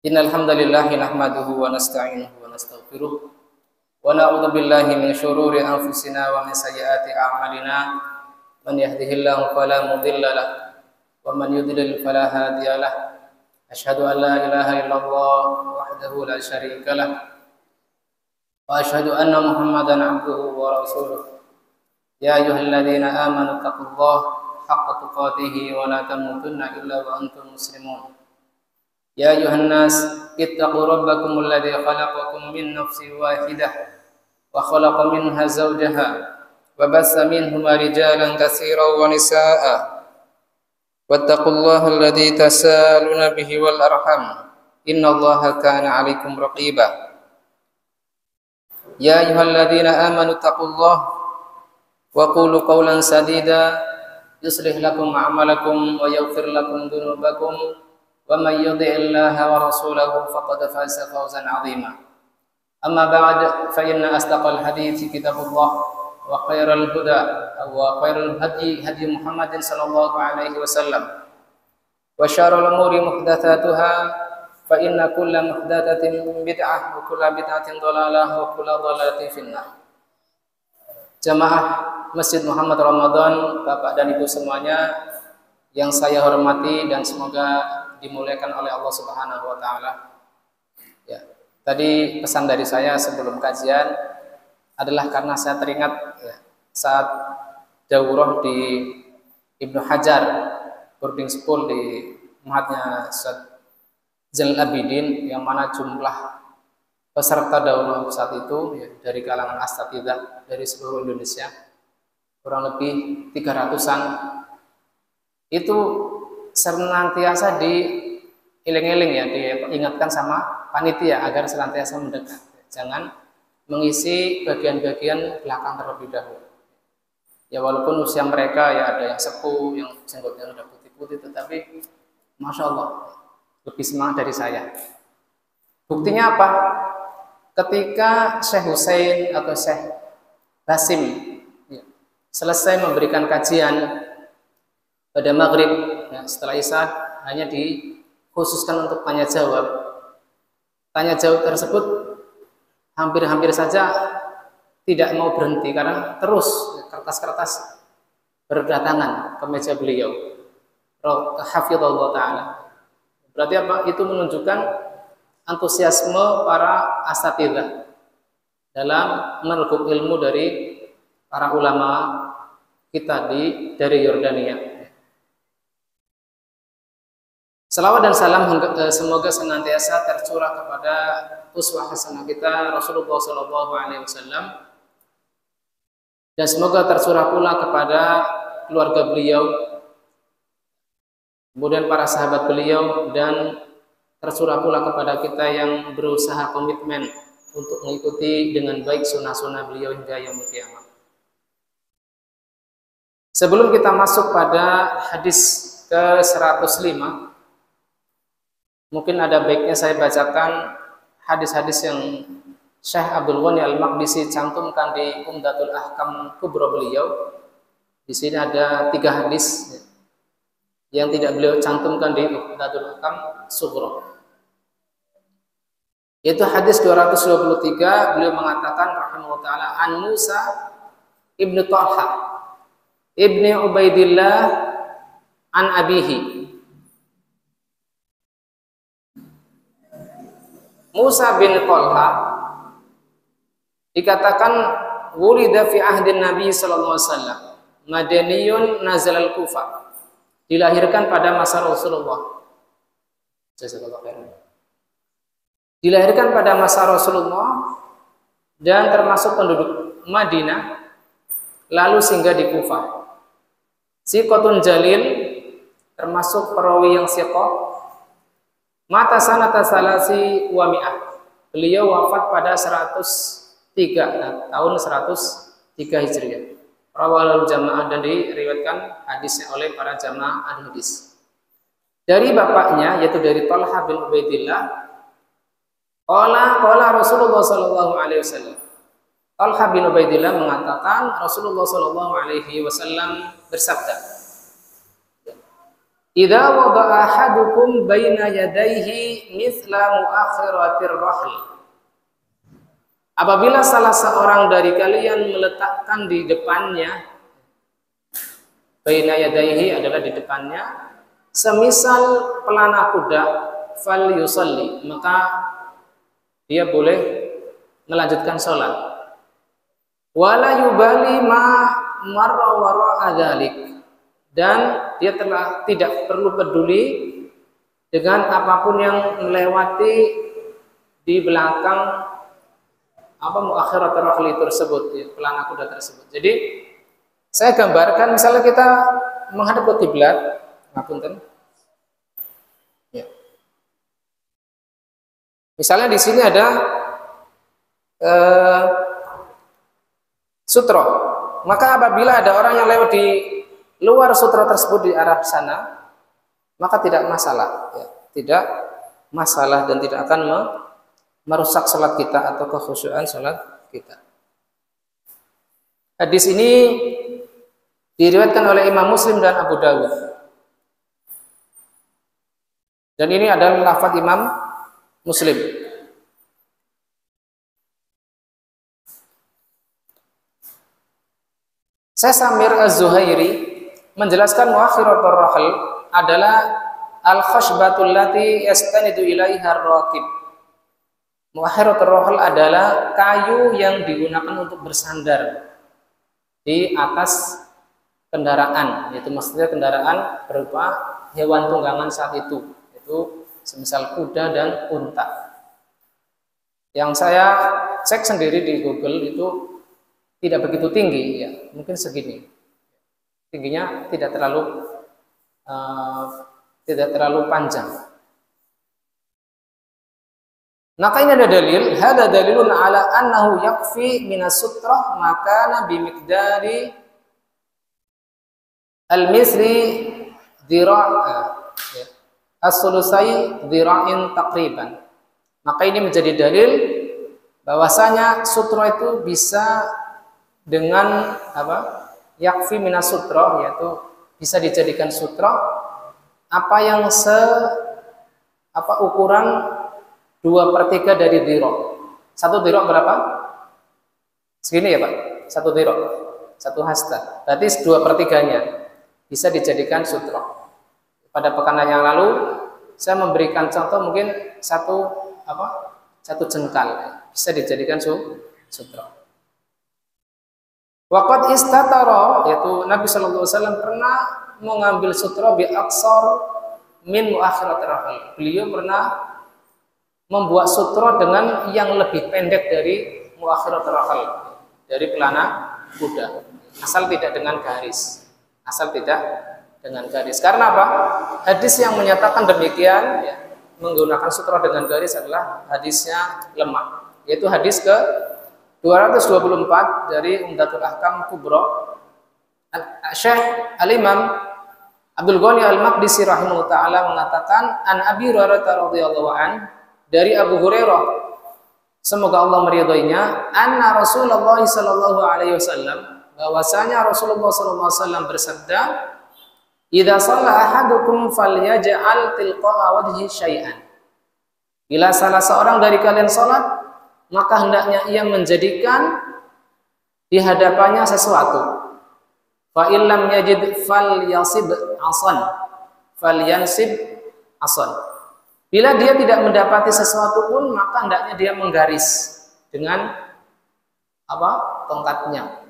Innal hamdalillah nahmaduhu wa nasta'inuhu wa nastaghfiruh wa na'udzu billahi min shururi anfusina wa min sayyiati a'malina. Man yahdihillahu fala mudilla lahu wa man yudlil fala hadiya lahu. Asyhadu an la ilaha illallah wahdahu la syarika lahu wa asyhadu anna Muhammadan 'abduhu wa rasuluh. Ya ayyuhalladzina amanu taqullaha haqqa tuqatih wa la tamutunna illa wa antum muslimun. Ya ayuhan nas ittaqu rabbakum alladzi khalaqakum min nafsin wahidah wa khalaqa minha zawjaha wa bassa minhuma rijalan katsiran wa nisaa'a wattaqullaha alladzi tasaaluna bihi wal arham innallaha kana 'alaikum raqiba. Ya ayyuhalladzina amanu taqullaha wa qulu qawlan sadida yuslih lakum a'malakum wa yaghfir lakum dhunubakum wa may yuti'illaha wa rasulahu faqad faza fawzan 'azima. Amma ba'd, fa inna asdaqal hadithi kitabullah wa khairal huda wa khairal hadi Muhammadin sallallahu alaihi wasallam wa syarrul umuri muhdatsatuha fa inna kulla muhdatsatin bid'ah wa kulla bid'atin dhalalah wa kulla dhalalatin finnar. Jamaah Masjid Muhammad Ramadan, Bapak dan Ibu semuanya yang saya hormati dan semoga dimuliakan oleh Allah Subhanahu wa taala. Ya, tadi pesan dari saya sebelum kajian adalah karena saya teringat saat daurah di Ibnu Hajar boarding school di Mahatnya Ustaz Zainal Abidin, yang mana jumlah peserta daurah saat itu dari kalangan asatidzah dari seluruh Indonesia kurang lebih 300-an. Itu senantiasa diiling-iling ya, diingatkan sama panitia agar senantiasa mendekat. Jangan mengisi bagian-bagian belakang terlebih dahulu. Ya walaupun usia mereka ya ada yang sepuh, yang jenggotnya sudah putih-putih, tetapi Masya Allah lebih semangat dari saya. Buktinya apa? Ketika Syekh Husain atau Syekh Basim selesai memberikan kajian pada maghrib, setelah isya hanya dikhususkan untuk tanya jawab. Tanya jawab tersebut hampir-hampir saja tidak mau berhenti karena terus kertas-kertas berdatangan ke meja beliau. Hafizallahu taala. Berarti apa? Itu menunjukkan antusiasme para asatidzah dalam merekut ilmu dari para ulama kita dari Yordania. Salawat dan salam semoga senantiasa tercurah kepada uswah hasanah kita Rasulullah SAW, dan semoga tercurah pula kepada keluarga beliau, kemudian para sahabat beliau, dan tercurah pula kepada kita yang berusaha komitmen untuk mengikuti dengan baik sunnah-sunnah beliau hingga yaumul qiyamah. Sebelum kita masuk pada hadis ke-105, mungkin ada baiknya saya bacakan hadis-hadis yang Syekh Abdul Ghani Al-Maqdisi cantumkan di Umdatul Ahkam Kubra beliau. Di sini ada 3 hadis yang tidak beliau cantumkan di Umdatul Ahkam Sughra. Yaitu hadis 223, beliau mengatakan rahimahullah taala, an Musa ibnu Talha ibni Ubaidillah an abihi. Musa bin Talha dikatakan wulida fi ahdin Nabi sallallahu alaihi wasallam, madaniyun nazal al-Kufah, dilahirkan pada masa Rasulullah. Dilahirkan pada masa Rasulullah dan termasuk penduduk Madinah, lalu singgah di Kufah. Siqatun jalil, termasuk perawi yang siqah. Mata sanata salasi wa mi'ah, beliau wafat pada 103 tahun 103 Hijriah. Rawal jamaah, dan diriwayatkan hadisnya oleh para jamaah al-hadis. Dari bapaknya yaitu dari Talha bin Ubaidillah, qala Rasulullah sallallahu alaihi wasallam. Talha bin Ubaidillah mengatakan Rasulullah sallallahu alaihi wasallam bersabda, idza wada'a ahadukum baina yadayhi mithla muakhiratir rahl. Apabila salah seorang dari kalian meletakkan di depannya, baina yadayhi adalah di depannya, semisal pelana kuda, fal yusalli, maka dia boleh melanjutkan sholat. Wala yubali ma marra wara'a dzalik, dan dia telah tidak perlu peduli dengan apapun yang melewati di belakang muakhiratul rahl tersebut, pelana kuda tersebut. Jadi saya gambarkan, misalnya kita menghadap ke kiblat, ngapunten. Ya. Misalnya di sini ada sutra, maka apabila ada orang yang lewat di luar sutra tersebut di arah sana, maka tidak masalah, ya. Tidak masalah dan tidak akan merusak salat kita atau kekhusyuan salat kita. Hadis ini diriwayatkan oleh Imam Muslim dan Abu Dawud. Dan ini adalah lafaz Imam Muslim. Syekh Samir Az-Zuhairi menjelaskan muakhiratur rahl adalah al-khashbatul lati yastanidu ilaiha ar-raqib. Muakhiratur rahl adalah kayu yang digunakan untuk bersandar di atas kendaraan, yaitu maksudnya kendaraan berupa hewan tunggangan saat itu, yaitu semisal kuda dan unta. Yang saya cek sendiri di Google itu tidak begitu tinggi, ya, mungkin segini. Tingginya tidak terlalu panjang. Maka ini ada dalil, hada dalilun ala annahu yakfi minas sutrah makana bimiqdari al-misli dhira' as-sulusai dhira'in taqriban. Maka ini menjadi dalil bahwasanya sutra itu bisa dengan yakfi minas sutra, yaitu bisa dijadikan sutra apa yang ukuran 2/3 dari dhira'. 1 dhira' berapa? Segini ya Pak, 1 dhira', 1 hasta. Berarti 2/3-nya bisa dijadikan sutra. Pada pekan yang lalu saya memberikan contoh mungkin satu jengkal bisa dijadikan sutra. Waqad istatara, yaitu Nabi sallallahu alaihi wasallam pernah mengambil sutra bi aqsar min muakhiratir rahl. Beliau pernah membuat sutra dengan yang lebih pendek dari muakhiratul rahl, dari pelana kuda, asal tidak dengan garis. Karena apa? Hadis yang menyatakan demikian, ya, menggunakan sutra dengan garis adalah hadisnya lemah, yaitu hadis ke 224 dari Umdatul Ahkam Kubra. Syekh Al-Imam Abdul Ghani Al-Maqdisi rahimahullah ta'ala mengatakan, an Abi Hurairah radhiyallahu an, dari Abu Hurairah, semoga Allah meridhoinya, anna Rasulullah sallallahu alaihi wasallam, bahwasanya Rasulullah sallallahu alaihi wasallam bersabda, idza shalla ahadukum falyaj'al tilqa'a wajhi syai'an. Bila salah seorang dari kalian salat, maka hendaknya ia menjadikan di hadapannya sesuatu. Fa illam yajid falyansib asan. Bila dia tidak mendapati sesuatu pun, maka hendaknya dia menggaris dengan tongkatnya.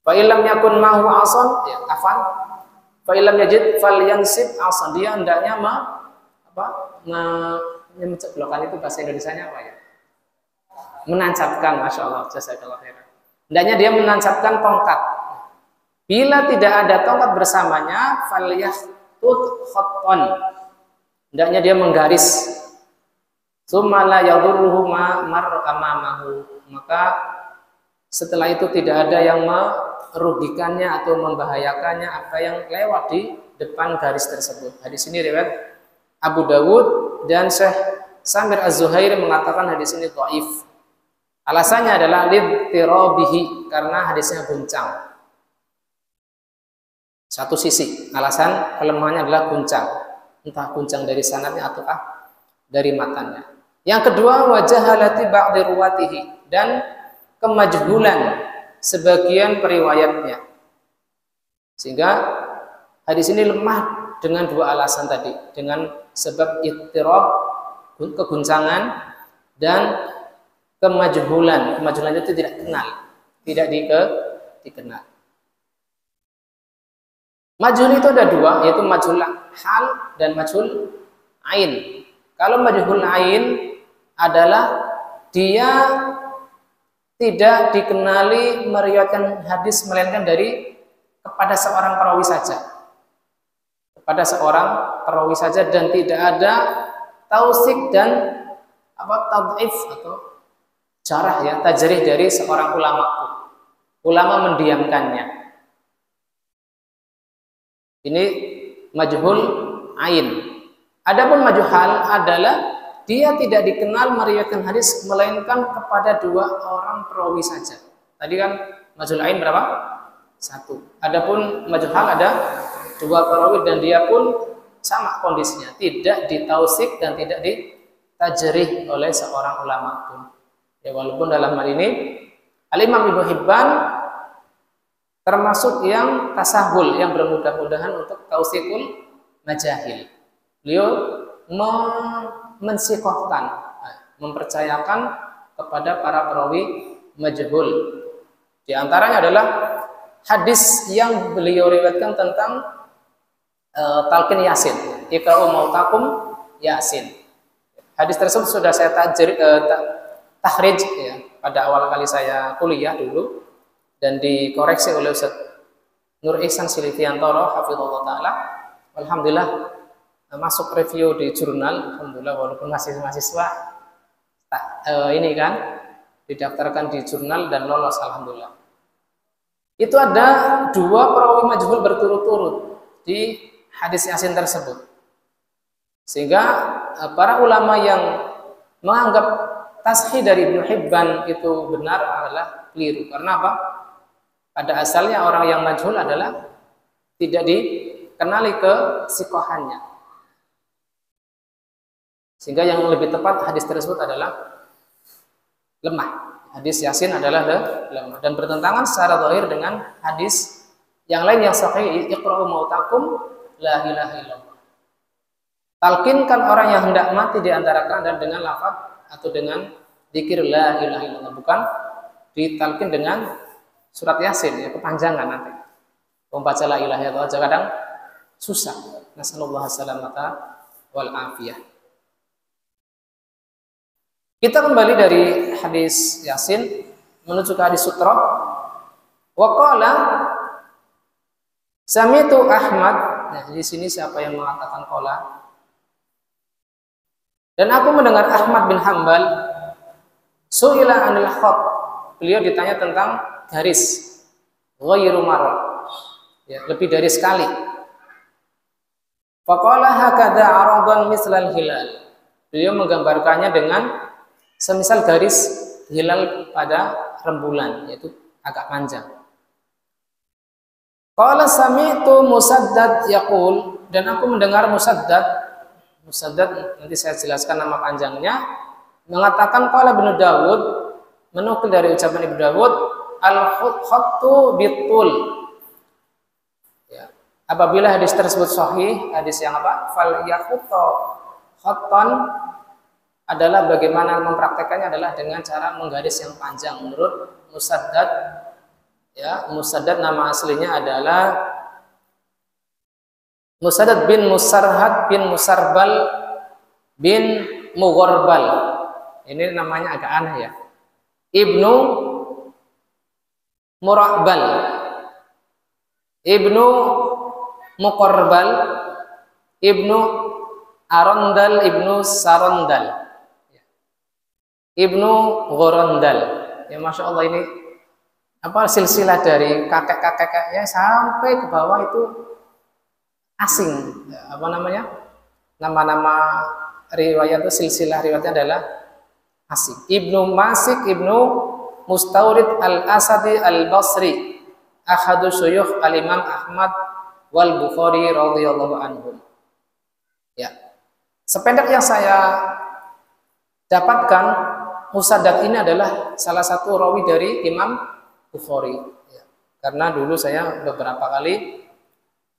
Fa illam yakun mahu asan, ya afan. Fa illam yajid falyansib asan. Dia hendaknya menceblokan, itu bahasa Indonesianya apa ya? Menancapkan, masyaallah, jazakallahu khairan. Hendaknya dia menancapkan tongkat. Bila tidak ada tongkat bersamanya, falyahtut khattan. Hendaknya dia menggaris. Tsumma la yadurruhu ma marra amamahu. Maka setelah itu tidak ada yang merugikannya atau membahayakannya apa yang lewat di depan garis tersebut. Hadis ini riwayat Abu Dawud, dan Syekh Samir Az-Zuhairi mengatakan hadis ini dhaif. Alasannya adalah lidtirabihi, karena hadisnya guncang. Satu sisi alasan kelemahannya adalah guncang, entah guncang dari sanadnya ataukah dari matanya. Yang kedua, wajahalati ba'di ruwatihi, dan kemajhulan sebagian periwayatnya. Sehingga hadis ini lemah dengan dua alasan tadi, dengan sebab ittirab, keguncangan, dan kemajhulan. Kemajhulan itu tidak kenal, tidak dikenal. Majhul itu ada dua, yaitu majhul hal dan majhul ain. Kalau majhul ain adalah dia tidak dikenali meriwayatkan hadis melainkan dari kepada seorang perawi saja. Kepada seorang perawi saja, dan tidak ada tausik dan tad'if atau jarah ya, tajrih dari seorang ulama pun. Ulama mendiamkannya. Ini majhul ain. Adapun majhul hal adalah dia tidak dikenal meriwayatkan hadis melainkan kepada dua orang perawi saja. Tadi kan majhul ain berapa? Satu. Adapun majhul hal ada dua perawi dan dia pun sama kondisinya, tidak ditausik dan tidak ditajrih oleh seorang ulama pun. Ya, walaupun dalam hal ini Al-Imam Ibnu Hibban termasuk yang tasahul, yang bermudah-mudahan untuk tausikul majahil. Beliau mensikohkan, mempercayakan kepada para perawi majhul. Di antaranya adalah hadis yang beliau riwayatkan tentang talqin yasin, iqra'u mautakum yasin. Hadis tersebut sudah saya tahrij ya, pada awal kali saya kuliah dulu, dan dikoreksi oleh Ustaz Nur Ihsan Silviantoro hafizallahu taala. Alhamdulillah masuk review di jurnal, alhamdulillah, walaupun masih mahasiswa ini kan didaftarkan di jurnal dan lolos, alhamdulillah. Itu ada dua perawi majhul berturut-turut di hadis yasin tersebut, sehingga para ulama yang menganggap tashih dari Ibnu Hibban itu benar adalah keliru. Karena apa? Pada asalnya orang yang majhul adalah tidak dikenali kesikohannya, sehingga yang lebih tepat hadis tersebut adalah lemah. Hadis yasin adalah lemah dan bertentangan secara zahir dengan hadis yang lain yang sahih, iqra'u mautakum la ilaha illallah. Talqinkan orang yang hendak mati di antara kalian dengan lafaz atau dengan zikir la ilaha illallah, bukan ditalqin dengan surat yasin ya, kepanjangan nanti. Membaca la ilaha illallah kadang susah. Nasallallahu salamata wal afiyah. Kita kembali dari hadis yasin menuju ke hadis sutra. Wa qala sami'tu Ahmad. Nah, di sini siapa yang mengatakan qala? Dan aku mendengar Ahmad bin Hanbal su'ila anil khat. Beliau ditanya tentang garis ghairu marra, ya, lebih dari sekali. Faqala hakadha aradan mislal hilal. Beliau menggambarkannya dengan semisal garis hilal pada rembulan, yaitu agak panjang. Qala sami'tu Musaddad yaqul, dan aku mendengar Musaddad nanti saya jelaskan nama panjangnya, mengatakan qala Ibnu Dawud, menukil dari ucapan Ibnu Dawud, al-khattu bitul. Ya. Apabila hadis tersebut sahih, hadis yang apa? Fal yakhuttu khattan adalah bagaimana mempraktekannya adalah dengan cara menggaris yang panjang menurut Musaddad. Ya, Musaddad nama aslinya adalah Musaddad bin Musarhad bin Musarbal bin Mugharbal. Ini namanya agak aneh ya. Ibnu Murabal, Ibnu Muqarbal, Ibnu Arondal, Ibnu Sarondal, Ibnu Gorondal. Ya, Masya Allah, ini apa silsilah dari kakek-kakeknya sampai ke bawah itu asing. Apa namanya? Nama-nama riwayat itu, silsilah riwayatnya adalah asing. Ibnu Masik, Ibnu Mustaurid al-Asadi al-Basri, ahadu syuyukh al-Imam Ahmad wal Bukhari radhiyallahu anhum. Ya. Sependek yang saya dapatkan, Musaddad ini adalah salah satu rawi dari Imam Bukhari. Ya. Karena dulu saya beberapa kali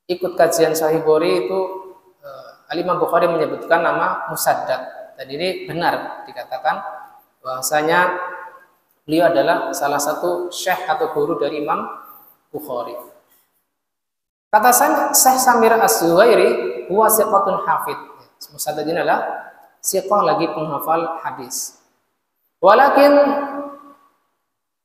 ikut kajian Sahih Bukhari itu Al-Imam Bukhari menyebutkan nama Musaddad. Dan ini benar dikatakan bahwasanya beliau adalah salah satu syekh atau guru dari Imam Bukhari. Kata Syekh Samir Az-Zuhairi, huwa siqatun hafid. Musaddad ini adalah siqah lagi penghafal hadis. Walakin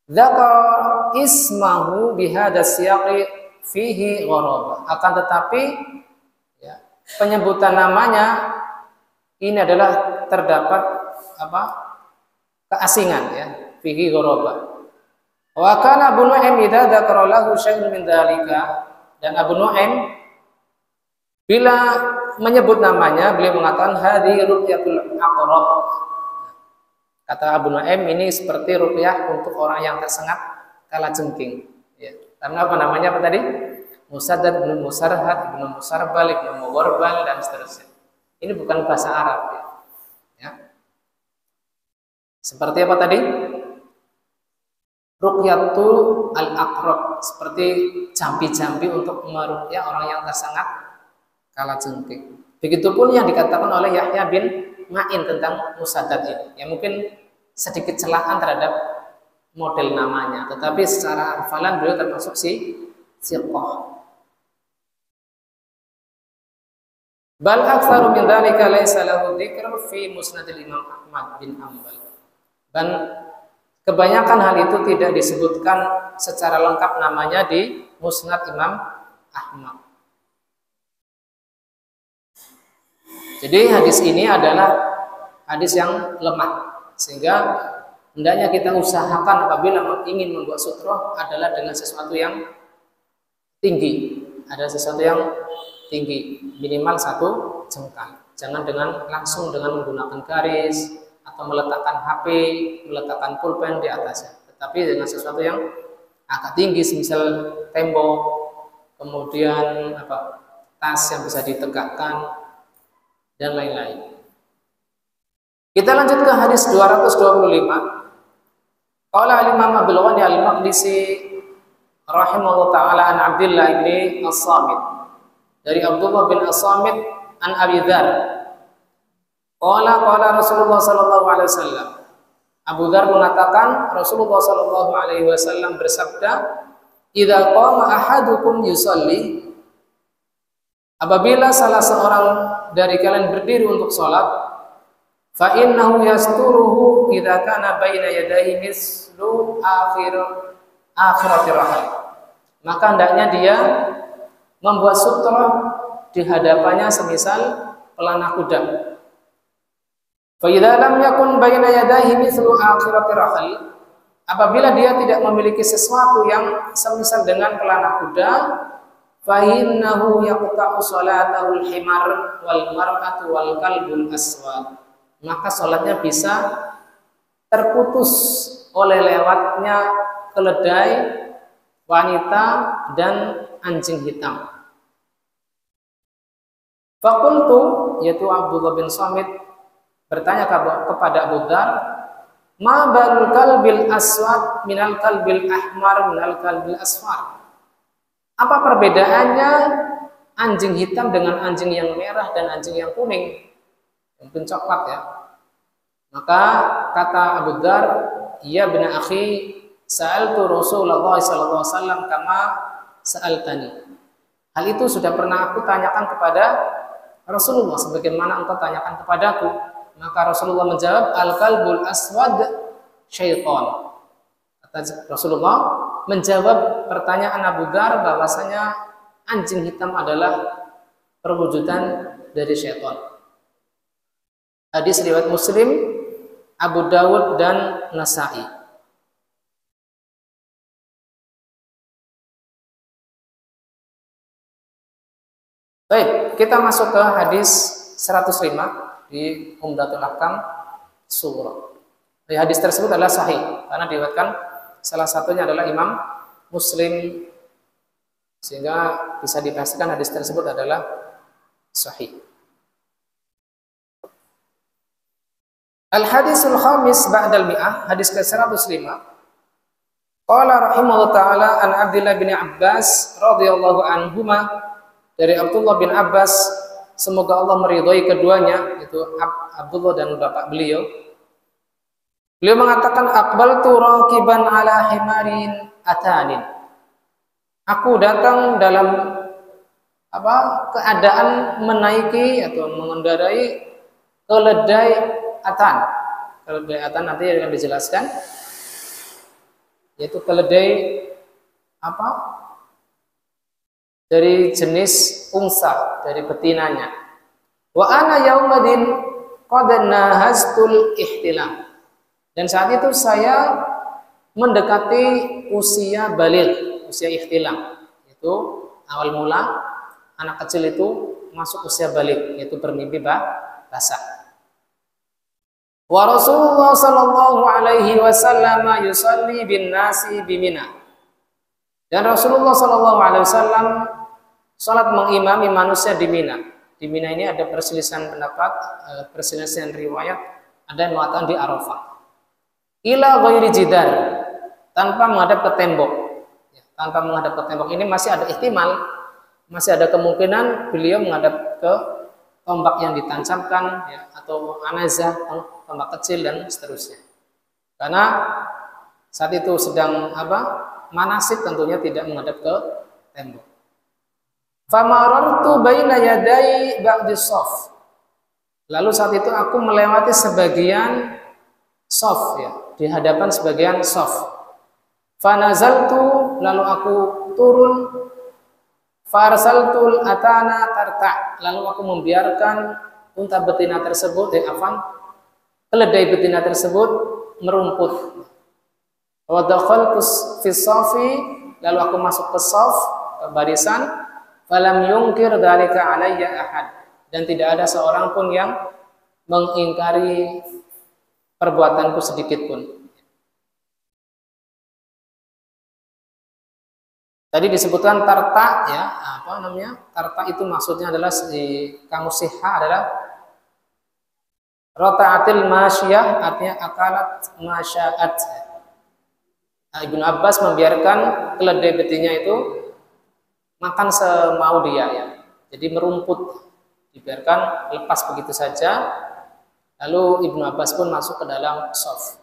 dzakara ismahu bihadza siyaqi fihi gharabah. Akan tetapi ya, penyebutan namanya ini adalah terdapat keasingan ya, fihi gharabah. Wa kana Abu Nu'aim idza dzakara lahu syai'un min dzalika, dan Abu Nu'aim bila menyebut namanya beliau mengatakan hadhi ruqyatul aqrab. Kata Abu Nu'aim, ini seperti ruqyah untuk orang yang tersengat kalajengking. Ya. Karena apa namanya apa tadi? Musaddad bin Musarhad, bin Musarbal, bin Mugharbal dan seterusnya. Ini bukan bahasa Arab. Ya. Seperti apa tadi? Ruqyatul al-aqrab, seperti jampi-jampi untuk meruqyah orang yang tersengat kalajengking. Begitupun yang dikatakan oleh Yahya bin Ma'in tentang Musaddad ini. Ya mungkin sedikit celaan terhadap model namanya, tetapi secara hafalan beliau termasuk siqah. Bal aktsaru min dzalika laisa lahu dzikr fi musnadil Imam Ahmad bin Hanbal. Dan kebanyakan hal itu tidak disebutkan secara lengkap namanya di Musnad Imam Ahmad. Jadi hadis ini adalah hadis yang lemah, sehingga hendaknya kita usahakan apabila ingin membuat sutroh adalah dengan sesuatu yang tinggi, ada sesuatu yang tinggi, minimal 1 jengkal. Jangan langsung dengan menggunakan garis atau meletakkan HP, meletakkan pulpen di atasnya, tetapi dengan sesuatu yang agak tinggi, semisal tembok, kemudian tas yang bisa ditegakkan dan lain-lain. Kita lanjut ke hadis 225. Qala al-Imam Abdul Ghani al-Maqdisi rahimahullah taala an Abdullah bin As-Samit, dari Abdullah bin As-Samit an Abi Dzar. Qala Rasulullah sallallahu alaihi wasallam. Abu Dzar mengatakan Rasulullah sallallahu alaihi wasallam bersabda, "Idza qama ahadukum yusalli," apabila salah seorang dari kalian berdiri untuk sholat, fa innahu yasturuhu idza kana baina yadayhi mislu akhiratir rahal. Maka hendaknya dia membuat sutra di hadapannya semisal pelana kuda. Fa idza lam yakun baina yadayhi mislu akhiratir rahal, apabila dia tidak memiliki sesuatu yang semisal dengan pelana kuda, fahinnahu yaqta'u salatahul himar wal mar'atu wal kalbul aswad, maka salatnya bisa terputus oleh lewatnya keledai wanita dan anjing hitam. Faqultu, yaitu Abdullah bin Samit bertanya kepada Abu Dzar, ma balul kalbil aswad minal kalbil ahmar minal kalbil asfar, apa perbedaannya anjing hitam dengan anjing yang merah dan anjing yang kuning, mungkin coklat ya? Maka kata Abu Dzar, "Ya bin akhi, sa'altu Rasulullah sallallahu alaihi wasallam kama sa'altani." Hal itu sudah pernah aku tanyakan kepada Rasulullah sebagaimana engkau tanyakan kepadaku. Maka Rasulullah menjawab, "Al-kalbul aswad syaitan." Kata Rasulullah menjawab pertanyaan Abu Dzar bahwasanya anjing hitam adalah perwujudan dari syaitan. Hadis riwayat Muslim, Abu Dawud dan Nasa'i. Baik, kita masuk ke hadis 105 di Umdatul Ahkam Sughra. Hadis tersebut adalah sahih karena diriwayatkan salah satunya adalah Imam Muslim sehingga bisa dipastikan hadis tersebut adalah sahih. Al-hadisul khamis ba'dal mi'ah, hadis ke-105. Qala rahimahullah ta'ala an Abdullah bin Abbas radhiyallahu anhuma, dari Abdullah bin Abbas, semoga Allah meridhai keduanya, itu Abdullah dan bapak beliau. Beliau mengatakan, aqbaltu raqiban ala himarin atanin. Aku datang dalam keadaan menaiki atau mengendarai keledai atan. Keledai atan nanti akan dijelaskan, yaitu keledai dari jenis unsa, dari betinanya. Wa ana yaumadin qad nahastul ihtilam. Dan saat itu saya mendekati usia baligh, usia ihtilam. Itu awal mula anak kecil itu masuk usia baligh, yaitu bermimpi basah. Wa Rasulullah sallallahu alaihi wasallam yusalli bin nasi bi Mina. Dan Rasulullah sallallahu alaihi wasallam salat mengimami manusia di Mina. Di Mina ini ada perselisihan pendapat, perselisihan riwayat, ada yang mengatakan di Arafah. Ila ghairi jidar, tanpa menghadap ke tembok. Tanpa menghadap ke tembok ini masih ada ihtimal, masih ada kemungkinan beliau menghadap ke tombak yang ditancapkan, ya, atau anazah, tombak kecil dan seterusnya. Karena saat itu sedang manasik, tentunya tidak menghadap ke tembok. Famarartu baina yaday ba'di shaf. Lalu saat itu aku melewati sebagian shaf, ya, di hadapan sebagian shaf. Fanazaltu, lalu aku turun. Farsaltul atana tarta, lalu aku membiarkan unta betina tersebut, keledai betina tersebut merumput. Wa dakhaltu fi shafi, lalu aku masuk ke shaf, ke barisan. Falam yunkir dzalika alayya ahad, dan tidak ada seorang pun yang mengingkari perbuatanku sedikit pun. Tadi disebutkan tarta, ya, tarta itu maksudnya adalah di kamus Sihah adalah rota'atil masyiyah, artinya akalat masya'at. Ibnu Abbas membiarkan keledai betinnya itu makan semau dia, ya. Jadi merumput, dibiarkan lepas begitu saja. Lalu Ibnu Abbas pun masuk ke dalam shaf.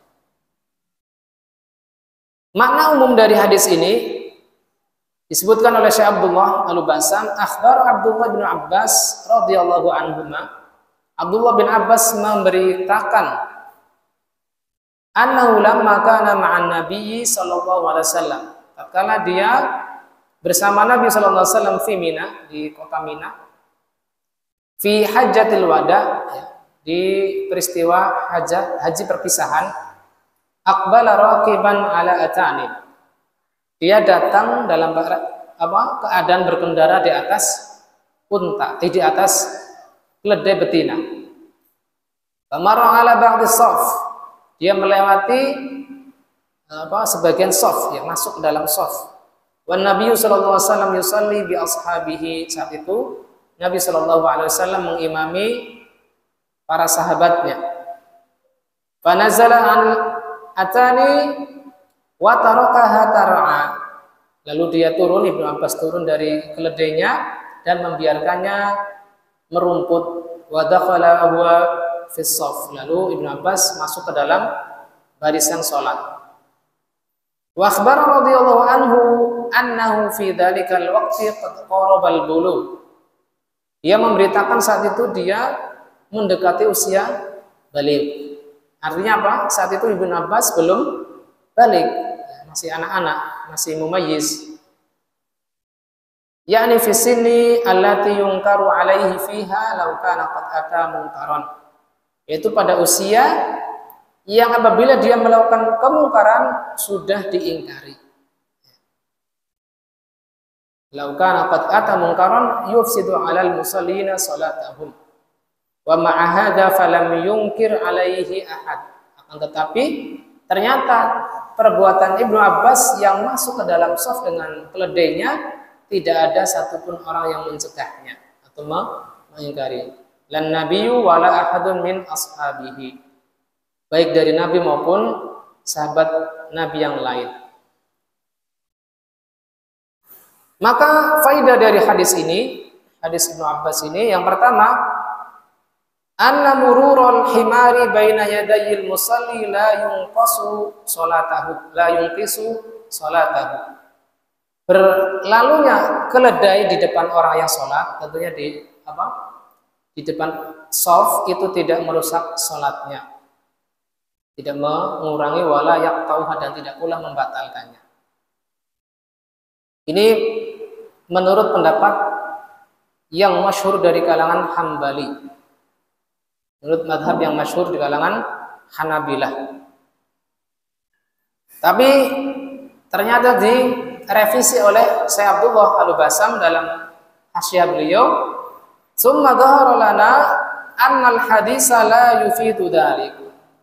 Makna umum dari hadis ini disebutkan oleh Syekh Abdullah Al-Basam, akhbar Abdullah bin Abbas radhiyallahu anhuma. Abdullah bin Abbas memberitakan annahu lamma kana ma'an nabiyyi sallallahu alaihi wasallam. Tatkala dia bersama Nabi sallallahu alaihi wasallam fi Mina, di kota Mina, fi hajjatil wada, ya, di peristiwa haji perpisahan, aqbala raqiban ala atani. Dia datang dalam keadaan berkendara di atas unta, di atas keledai betina. Marra ala ba'd shaf, dia melewati sebagian shaf, ya, masuk ke dalam shaf. Wan Nabi sallallahu alaihi wasallam yusalli bi ashabihi, saat itu Nabi sallallahu alaihi wasallam mengimami para sahabatnya. Fa nazala an atani wa tarakaha tar'a. Lalu dia turun, Ibnu Abbas turun dari keledainya dan membiarkannya merumput. Wa dakhala huwa fi shaf. Lalu Ibnu Abbas masuk ke dalam barisan salat. Wa akhbara radhiyallahu anhu annahu fi dzalikal waqti qad qaraba al-bulugh. Dia memberitakan saat itu dia mendekati usia baligh. Artinya apa? Saat itu Ibnu Abbas belum baligh, masih anak-anak, masih mumayyiz. Yakni fi sinni allati yunkaru alaihi fiha law kana qad ata munkaran. Yaitu pada usia yang apabila dia melakukan kemungkaran sudah diingkari. Law kana qad ata munkaran yufsidu 'alal musallina salatahum. Wa ma'a hadza falam yunkir alaihi ahad. Akan tetapi ternyata perbuatan Ibnu Abbas yang masuk ke dalam shaf dengan keledainya tidak ada satupun orang yang mencegahnya atau mengingkari. Lan nabiyyu wala ahadun min ashabihi. Baik dari Nabi maupun sahabat Nabi yang lain. Maka faidah dari hadis ini, hadis Ibnu Abbas ini, yang pertama, anna mururul himari baina yadayil musalli la yunqisu salatahu. Berlalunya keledai di depan orang yang sholat, tentunya di depan shaf itu tidak merusak sholatnya, tidak mengurangi wala yaqtauha dan tidak pula membatalkannya. Ini menurut pendapat yang masyhur dari kalangan Hambali, menurut madhab yang masyhur di kalangan Hanabilah. Tapi ternyata direvisi oleh Syekh Abdullah Al-Basam dalam hasyiah beliau, "Tsumma dhahara lana annal haditsa la yufidu dzalik."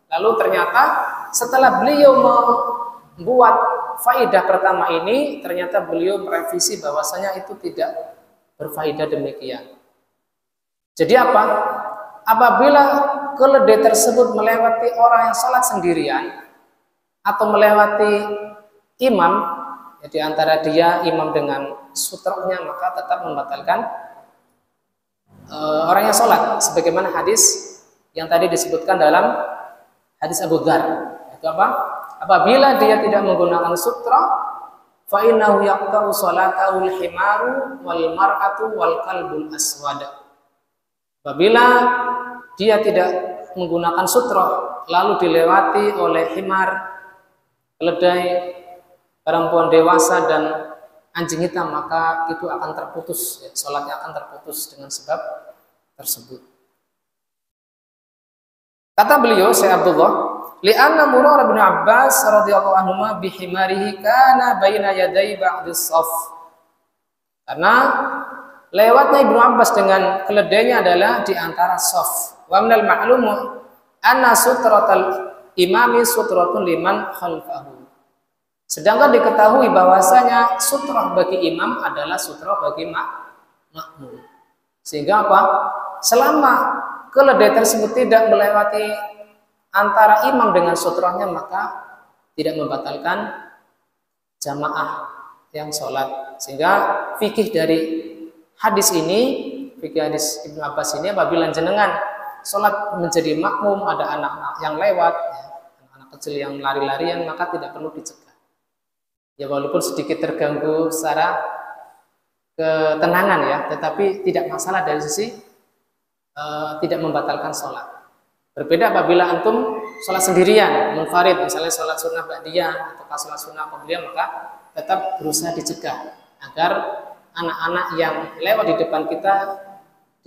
Lalu ternyata setelah beliau membuat faidah pertama ini, ternyata beliau merevisi bahwasanya itu tidak berfaedah demikian. Jadi apa? Apabila keledai tersebut melewati orang yang sholat sendirian atau melewati imam, ya, di antara dia imam dengan sutrohnya, maka tetap membatalkan orang yang sholat, sebagaimana hadis yang tadi disebutkan dalam hadis Abu Dzar. Itu apa? Apabila dia tidak menggunakan sutra, fa innahu yaqta'u salatahul himaru wal mar'atu wal kalbul aswad. Apabila dia tidak menggunakan sutra lalu dilewati oleh himar, keledai, perempuan dewasa dan anjing hitam, maka itu akan terputus, ya, salatnya akan terputus dengan sebab tersebut. Kata beliau Syekh Abdullah, li'anna Murarah bin Abbas radhiyallahu anhu bihimarihi kana baina yaday ba'dis shaf. Karena lewatnya Ibnu Abbas dengan keledainya adalah di antara shaf. Wa minal ma'lum anna sutratal imami sutratun liman khalfahu. Sedangkan diketahui bahwasanya sutrah bagi imam adalah sutrah bagi makmum. Sehingga apa? Selama keledai tersebut tidak melewati antara imam dengan sutrahnya, maka tidak membatalkan jamaah yang sholat. Sehingga fikih dari hadis ini, fikih hadis Ibnu Abbas ini, apabila jenengan sholat menjadi makmum, ada anak-anak yang lewat, ya, anak kecil yang lari-larian, maka tidak perlu dicegah. Ya, walaupun sedikit terganggu secara ketenangan, ya, tetapi tidak masalah dari sisi tidak membatalkan sholat. Berbeda apabila antum sholat sendirian, munfarid, misalnya sholat sunnah ba'diyah atau sholat sunnah qabliyah, maka tetap berusaha dicegah agar anak-anak yang lewat di depan kita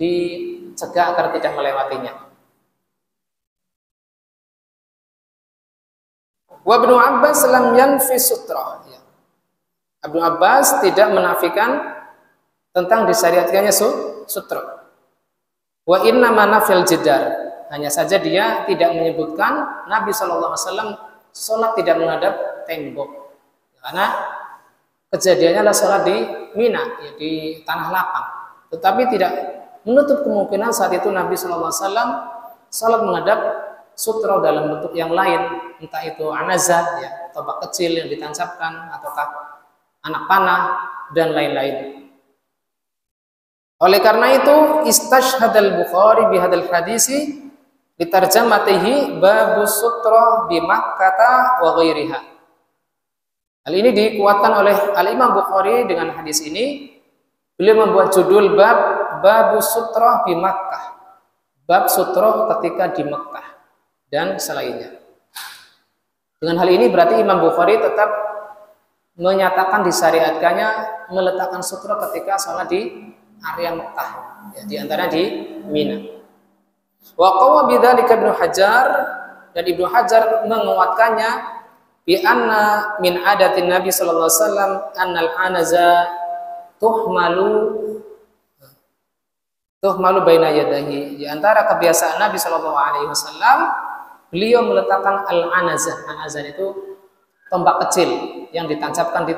dicegah agar tidak melewatinya. Wa Ibnu Abbas lam yanfi sutra. Ibnu Abbas tidak menafikan tentang disyariatkannya sutra. Wa inna manafil jidar, hanya saja dia tidak menyebutkan Nabi SAW sholat tidak menghadap tembok, karena kejadiannya adalah sholat di Mina, ya, di tanah lapang. Tetapi tidak menutup kemungkinan saat itu Nabi SAW sholat menghadap sutra dalam bentuk yang lain, entah itu anazah, ya, tombak kecil yang ditancapkan, ataukah anak panah dan lain-lain. Oleh karena itu istashhadal Bukhari bihadal hadisi litarjamatihi babus sutra bi Makkah wa ghairiha. Hal ini dikuatkan oleh Al-Imam Bukhari dengan hadis ini. Beliau membuat judul babus sutra bi Makkah, bab sutra ketika di Mekah dan selainnya. Dengan hal ini berarti Imam Bukhari tetap menyatakan disyariatkannya meletakkan sutra ketika sholat di area Mekah, ya, di antara di Mina. Wa qawwa bidzalika Ibnu Hajar, dan Ibnu Hajar menguatkannya bi anna min adatin Nabi sallallahu alaihi wasallam annal anaza tuhmalu baina yadayhi. Di antara kebiasaan Nabi sallallahu alaihi wasallam, beliau meletakkan al-anazah. Anazah itu tombak kecil yang ditancapkan di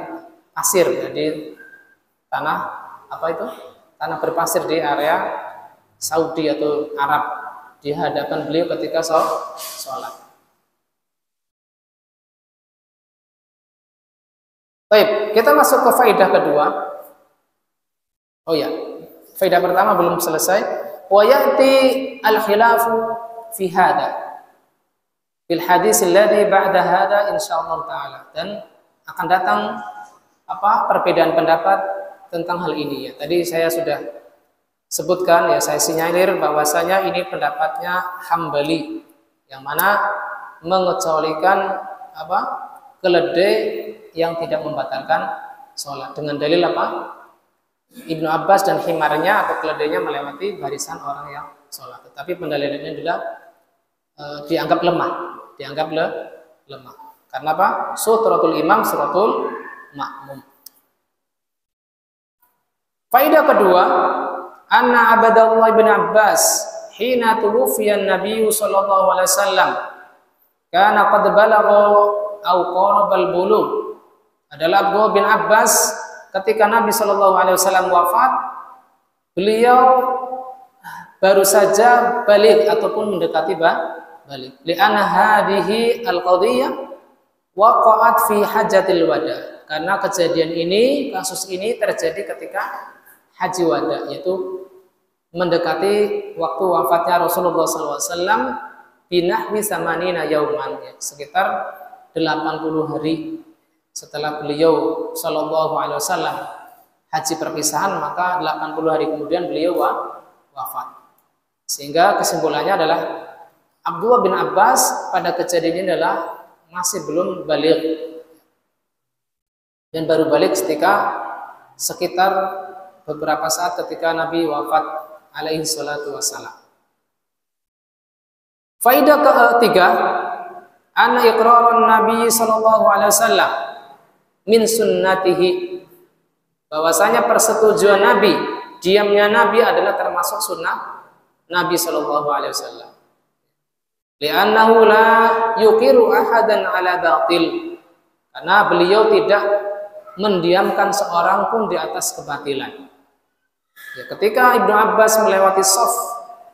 pasir, ya, tanah apa itu? Tanah berpasir di area Saudi atau Arab di hadapan beliau ketika sholat. Baik, kita masuk ke faidah kedua. Oh ya, faidah pertama belum selesai. Wa ya'ti al-khilafu fi hada fil hadis alladhi ba'da hada insyaallah taala, dan akan datang perbedaan pendapat tentang hal ini ya. Tadi saya sudah sebutkan ya, saya sinyalir bahwasanya ini pendapatnya Hambali yang mana mengecualikan keledai yang tidak membatalkan sholat dengan dalil Ibnu Abbas dan himarnya atau keledainya melewati barisan orang yang sholat. Tetapi pendalilannya adalah dianggap lemah, lemah. Karena apa? Sutratul imam, suratul makmum. Faidah kedua, anna Abdullah bin Abbas hina tuwfiya an-nabiy sallallahu alaihi wasallam kana qad balagha aw qaraba al-bulugh. Adalah Abdullah bin Abbas ketika Nabi sallallahu alaihi wasallam wafat, beliau baru saja balik ataupun mendekati balik. Li'anna hadhihi al-qadhiyah waqa'at fi hajjatil wada. Karena kejadian ini, kasus ini terjadi ketika haji wada, yaitu mendekati waktu wafatnya Rasulullah SAW binahwi samanina yauman, ya, sekitar 80 hari setelah beliau Sallallahu Alaihi Wasallam haji perpisahan, maka 80 hari kemudian beliau wafat. Sehingga kesimpulannya adalah Abdullah bin Abbas pada kejadian ini adalah masih belum balik, dan baru balik sekitar beberapa saat ketika Nabi wafat alaihi salatu wassalam. Faidah ketiga, anna iqraran Nabi sallallahu alaihi wasallam min sunnatihi, bahwasanya persetujuan Nabi, diamnya Nabi adalah termasuk sunnah Nabi sallallahu alaihi wasallam. Li'annahu la yuqiru ahadan ala batil, karena beliau tidak mendiamkan seorang pun di atas kebatilan. Ya, ketika Ibnu Abbas melewati shaf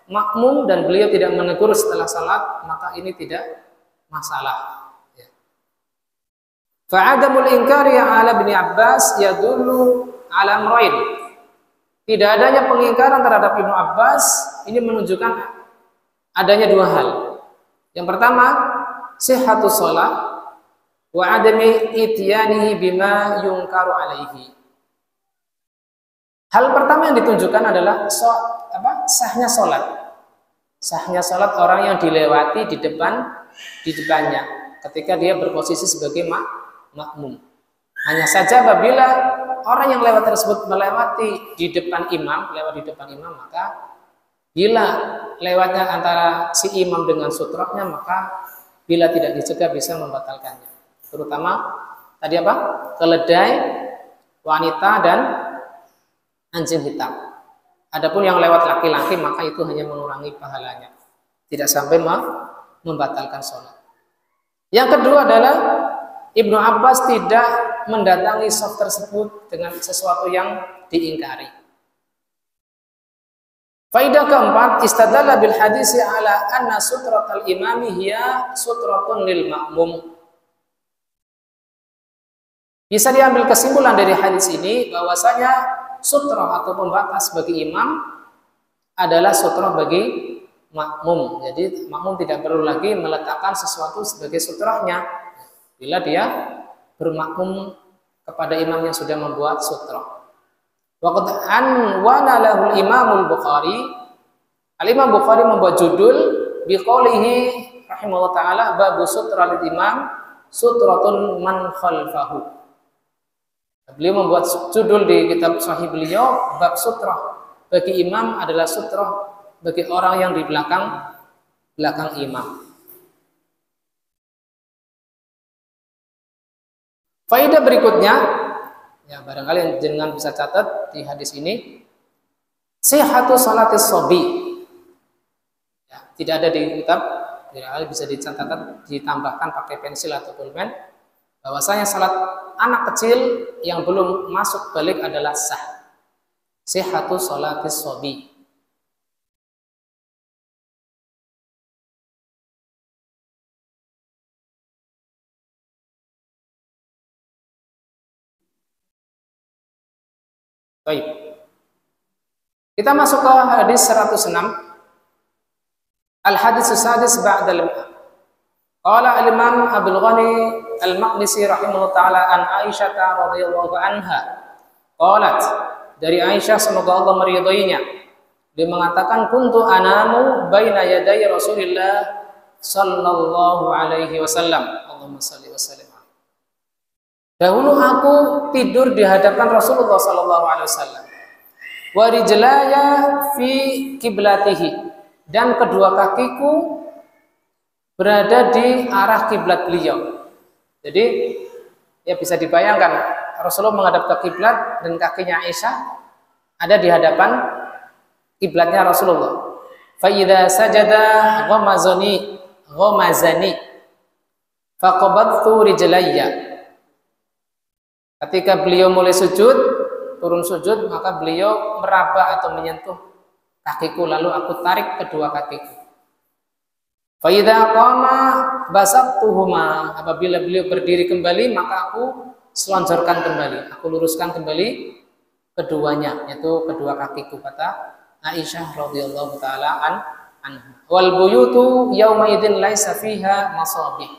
makmum dan beliau tidak menegur setelah salat, maka ini tidak masalah. Ya. Fa'adamul inkari ala Ibnu Abbas yadullu ala amrayn. Tidak adanya pengingkaran terhadap Ibnu Abbas ini menunjukkan adanya dua hal. Yang pertama, sihhatus shalah wa adami ityanihi bima yungkaru alaihi. Hal pertama yang ditunjukkan adalah sahnya sholat. Sahnya sholat orang yang dilewati di depannya ketika dia berposisi sebagai makmum. Hanya saja apabila orang yang lewat tersebut melewati di depan imam, maka bila lewatnya antara si imam dengan sutrahnya, maka bila tidak dicegah bisa membatalkannya. Terutama tadi keledai, wanita, dan anjing hitam. Adapun yang lewat laki-laki, maka itu hanya mengurangi pahalanya, tidak sampai membatalkan sholat. Yang kedua adalah Ibnu Abbas tidak mendatangi shaf tersebut dengan sesuatu yang diingkari. Faidah keempat, istadalla bil hadisi ala anna sutratul imami hiya sutratun lil makmum. Bisa diambil kesimpulan dari hadis ini bahwasanya sutrah atau pembatas bagi imam adalah sutrah bagi makmum. Jadi makmum tidak perlu lagi meletakkan sesuatu sebagai sutrahnya bila dia bermakmum kepada imam yang sudah membuat sutrah. Waqad anwana lahul Imamul Bukhari, Al-Imam Bukhari membuat judul biqaulihi rahimahullah taala babu sutratul imam sutratun man khalfahu. Beliau membuat judul di kitab sahih beliau, bab sutrah bagi imam adalah sutrah bagi orang yang di belakang imam. Faidah berikutnya, ya barangkali yang jenengan bisa catat di hadis ini, sihhatu salatis sobi. Ya, tidak ada di kitab, bisa dicatat, ditambahkan pakai pensil ataupun pen. bahwasanya salat anak kecil yang belum masuk balik adalah sah. Sihhatu sholatis shabi. Baik. Kita masuk ke hadis 106. Al-hadis as-sadis ba'dal qala al-imam Abdul Ghani al-Maqdisi rahimahullah ta'ala an Aisyah radhiyallahu anha. Qalat, dari Aisyah semoga Allah meridhoinya, dia mengatakan kuntu anamu baina yaday Rasulillah sallallahu alaihi wasallam. Allahumma shalli wa sallim. Dahulu aku tidur di hadapan Rasulullah sallallahu alaihi wasallam. Wa rijlaya fi kiblatihi, dan kedua kakiku berada di arah kiblat beliau. Jadi ya bisa dibayangkan Rasulullah menghadap ke kiblat dan kakinya Aisyah ada di hadapan kiblatnya Rasulullah. Fa idza sajada ghamazani faqabattu rijlayya. Ketika beliau mulai sujud, turun sujud, maka beliau meraba atau menyentuh kakiku, lalu aku tarik kedua kakiku. Fa idza qama basattuhuma, apabila beliau berdiri kembali, maka aku selonjorkan kembali, aku luruskan kembali keduanya, yaitu kedua kakiku, kata Aisyah radhiyallahu taala anha. Wal buyutu yauma idzin laisa fiha masabih.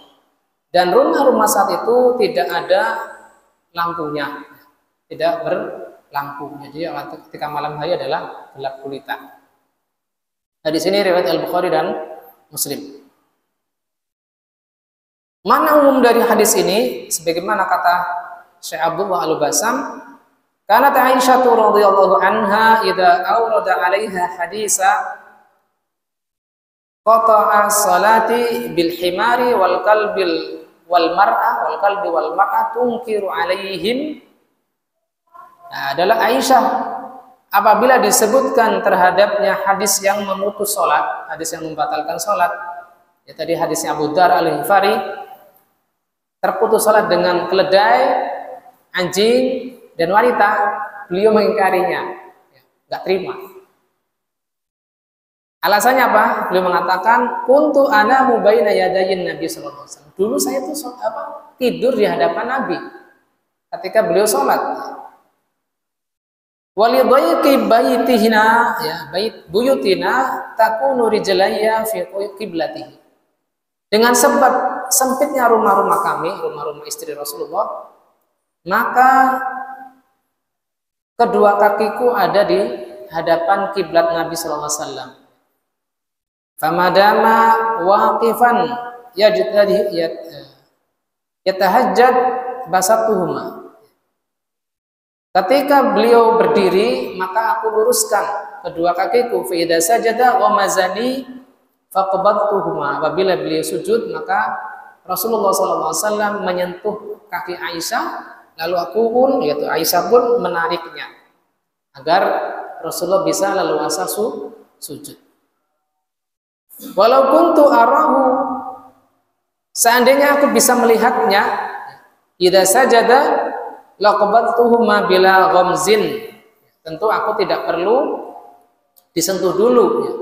Dan rumah-rumah saat itu tidak ada lampunya, tidak berlampu. Jadi ketika malam hari adalah gelap gulita. Nah, di sini riwayat Al-Bukhari dan Muslim. Mana umum dari hadis ini? Sebagaimana kata Syekh Abdullah Al-Basam, karena Aisyah radhiyallahu anha idza awrada 'alaiha hadisa qata'a salati bil himari wal kalbil wal kalbi wal mar'a tunkiru alaihim. Nah, adalah Aisyah apabila disebutkan terhadapnya hadis yang memutus sholat, hadis yang membatalkan sholat, ya tadi hadisnya Abu Dzar Al-Ghifari, terputus sholat dengan keledai, anjing, dan wanita, beliau mengingkarinya, nggak terima. Alasannya apa? Beliau mengatakan, kuntu ana mubaina yadayin Nabi sallallahu alaihi wasallam. Dulu saya tuh tidur di hadapan Nabi ketika beliau sholat. Walidayqi baitihina, ya, buyutina takunu rijlayya fi qiblatihi. Dengan sebab sempitnya rumah-rumah kami, rumah-rumah istri Rasulullah, maka kedua kakiku ada di hadapan kiblat Nabi sallallahu alaihi wasallam. Famadama waqifan yatahajjad basatuhuma. Ketika beliau berdiri, maka aku luruskan kedua kakiku. Fa idza sajada ghamazani faqabattuhuma. Apabila beliau sujud, maka Rasulullah SAW menyentuh kaki Aisyah, lalu aku pun, yaitu Aisyah pun menariknya agar Rasulullah bisa leluasa sujud. Walau kuntu arahu, seandainya aku bisa melihatnya, idza sajada laqabattuhuma bila ghamzin, tentu aku tidak perlu disentuh dulu, ya,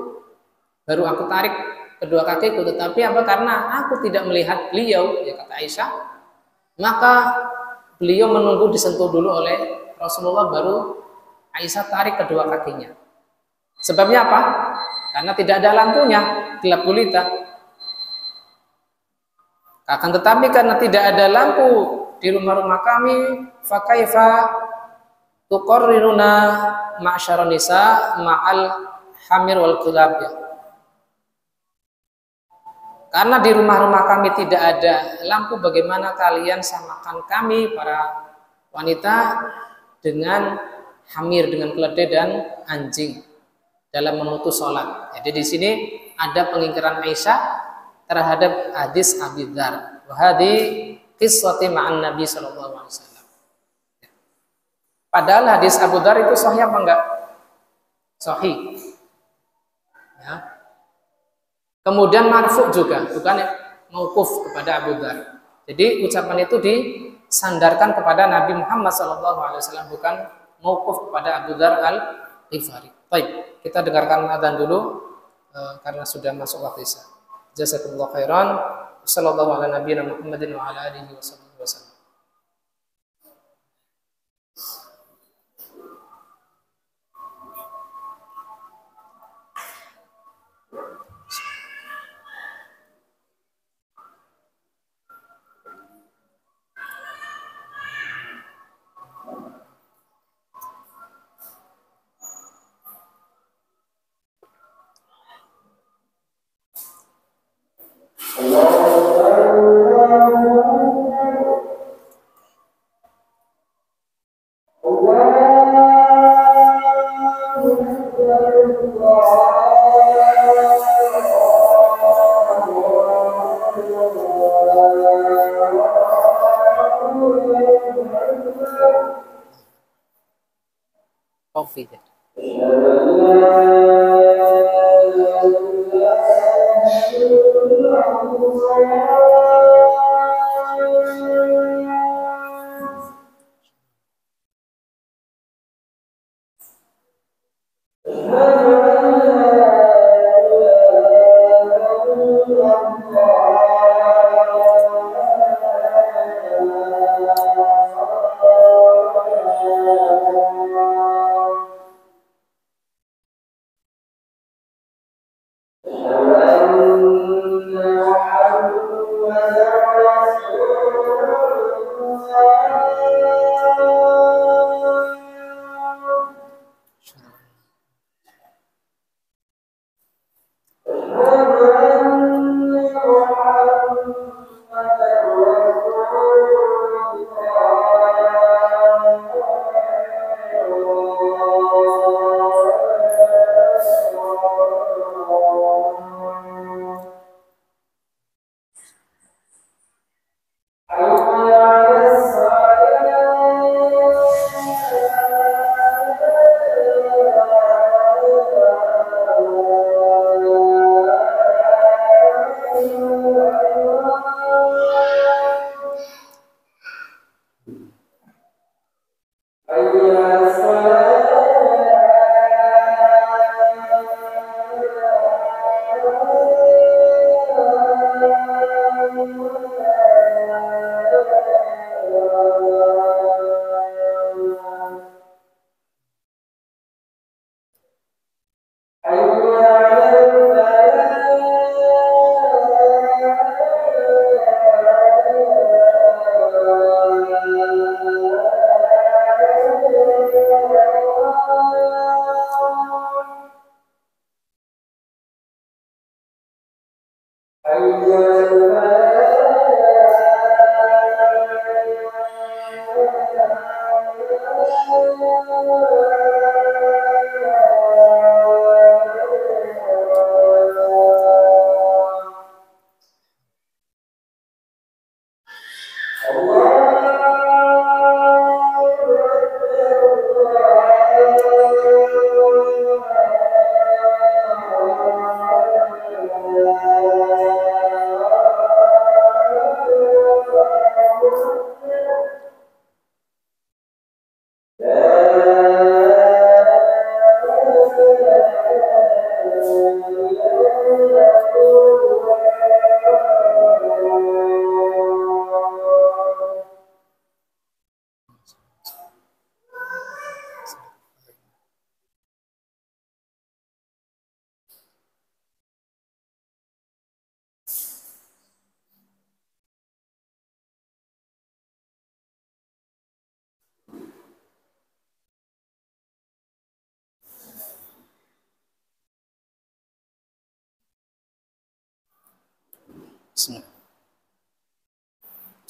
baru aku tarik kedua kakiku. Tetapi apa, karena aku tidak melihat beliau, ya kata Aisyah, maka beliau menunggu disentuh dulu oleh Rasulullah, baru Aisyah tarik kedua kakinya. Sebabnya apa? Karena tidak ada lampunya, gelap gulita. Akan tetapi karena tidak ada lampu di rumah-rumah kami, fakaifa tuqarriruna ma'syarun nisa ma'al hamir wal kilab. Karena di rumah-rumah kami tidak ada lampu, bagaimana kalian samakan kami para wanita dengan hamir, dengan keledai dan anjing dalam memutus sholat. Jadi di sini ada pengingkaran Aisyah terhadap hadis Abi Dzar. Wa hadhi qissati ma'an Nabi sallallahu alaihi wasallam. Padahal hadis Abu Dzar itu sahih apa enggak? Sahih. Ya. Kemudian marfu juga, bukan mauquf kepada Abu Dzar. Jadi ucapan itu disandarkan kepada Nabi Muhammad SAW, bukan mauquf kepada Abu Dzar Al-Ghifari. Baik, kita dengarkan adzan dulu karena sudah masuk waktu Isya. Jazakumullah khairan. Sallallahu ala nabiyina Muhammadin wa ala alihi wasallam. Coffee.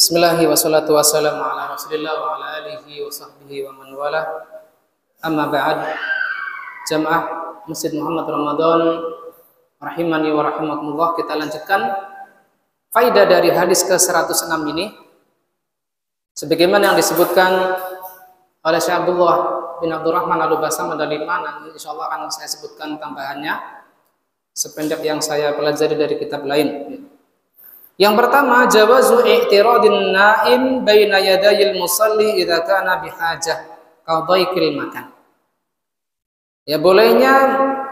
Bismillahirrahmanirrahim. Wassalatu wassalamu ala Rasulillah wa ala alihi wa sahbihi wa man wala. Amma ba'd. Jamaah Masjid Muhammad Ramadan rahimani wa rahimakumullah, kita lanjutkan faidah dari hadis ke-106 ini. Sebagaimana yang disebutkan oleh Syekh Abdullah bin Abdurrahman Al-Basam ada 5, nanti insyaallah akan saya sebutkan tambahannya sependek yang saya pelajari dari kitab lain. Yang pertama, jawazu i'tiradin naim baina yadayil musalli idza kana bihajah qadaiqil makan. Ya bolehnya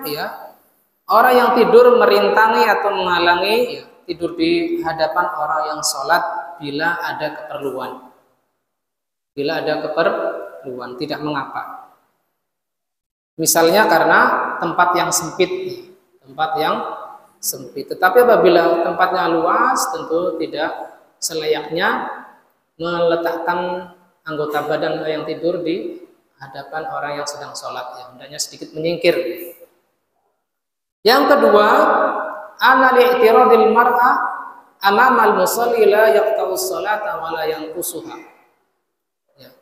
ya orang yang tidur merintangi atau menghalangi ya, tidur di hadapan orang yang sholat bila ada keperluan. Bila ada keperluan tidak mengapa. Misalnya karena tempat yang sempit, tempat yang sempit. Tetapi apabila tempatnya luas, tentu tidak selayaknya meletakkan anggota badan yang tidur di hadapan orang yang sedang sholat. Ya, hendaknya sedikit menyingkir. Yang kedua, ana li'tiradil mar'a amamal musalli la yaqta'u sholata wa la yanqusuha. Ya.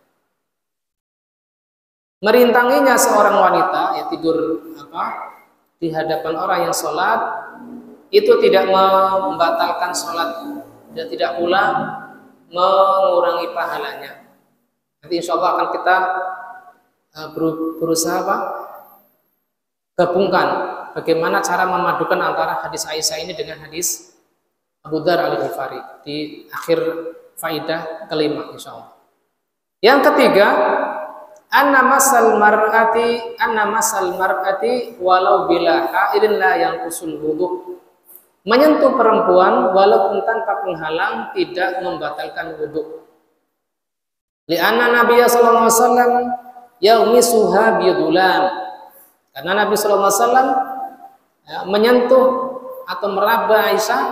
Merintanginya seorang wanita ya tidur di hadapan orang yang sholat itu tidak membatalkan sholat dan tidak pula mengurangi pahalanya. Nanti insya Allah akan kita berusaha gabungkan bagaimana cara memadukan antara hadis Aisyah ini dengan hadis Abu Dzar Al-Ghifari di akhir faidah kelima insya Allah. Yang ketiga, anna masal mar'ati walau bila haidin la yanqusul wudu. Menyentuh perempuan walaupun tanpa penghalang tidak membatalkan wudu. Li'anna Nabiya sallallahu alaihi wasallam yaumisuha bidulam. Karena Nabi sallallahu alaihi wasallam menyentuh atau meraba Aisyah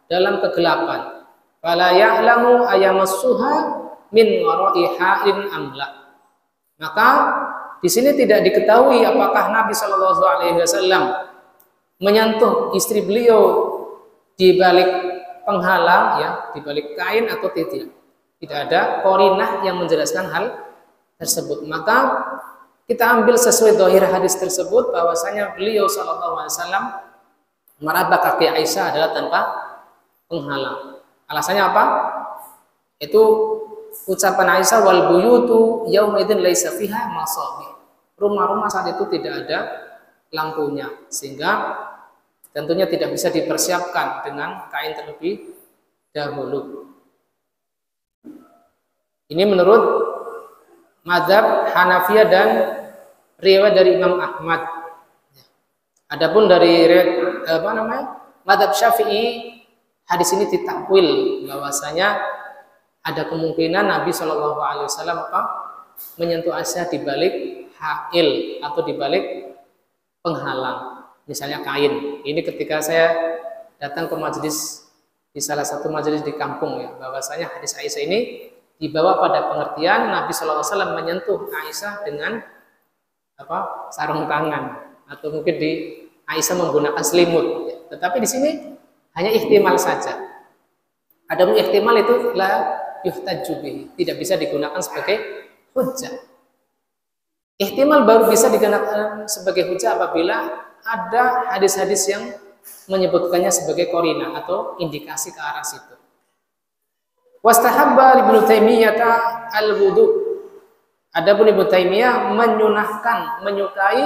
dalam kegelapan. Fala ya'lamu ayamassuha min wara'i ha'in amla. Maka di sini tidak diketahui apakah Nabi sallallahu alaihi wasallam menyentuh istri beliau di balik penghalang ya, di balik kain atau tidak. Tidak ada qarinah yang menjelaskan hal tersebut. Maka kita ambil sesuai dhahir hadis tersebut bahwasanya beliau sallallahu alaihi wasallam meraba kaki Aisyah adalah tanpa penghalang. Alasannya apa? Itu ucapan Aisyah wal buyutu yauma idzin laisa fiha masabih. Rumah-rumah saat itu tidak ada lampunya sehingga tentunya tidak bisa dipersiapkan dengan kain terlebih dahulu. Ini menurut mazhab Hanafiyah dan riwayat dari Imam Ahmad. Adapun dari mazhab Syafi'i, hadis ini ditakwil bahwasanya ada kemungkinan Nabi Shallallahu Alaihi Wasallam menyentuh Aisyah di balik hail atau di balik penghalang, misalnya kain. Ini ketika saya datang ke majelis di salah satu majelis di kampung ya, bahwasanya hadis Aisyah ini dibawa pada pengertian Nabi Shallallahu Alaihi Wasallam menyentuh Aisyah dengan sarung tangan atau mungkin di Aisyah menggunakan selimut. Ya. Tetapi di sini hanya ihtimal saja. Adapun ihtimal itu la yuhtaju bihi, tidak bisa digunakan sebagai hujjah. Ihtimal baru bisa digunakan sebagai hujjah apabila ada hadis-hadis yang menyebutkannya sebagai qarinah atau indikasi ke arah situ. Wastahabba Ibnu Taimiyah al-wudu. Adapun Ibnu Taimiyah menyukai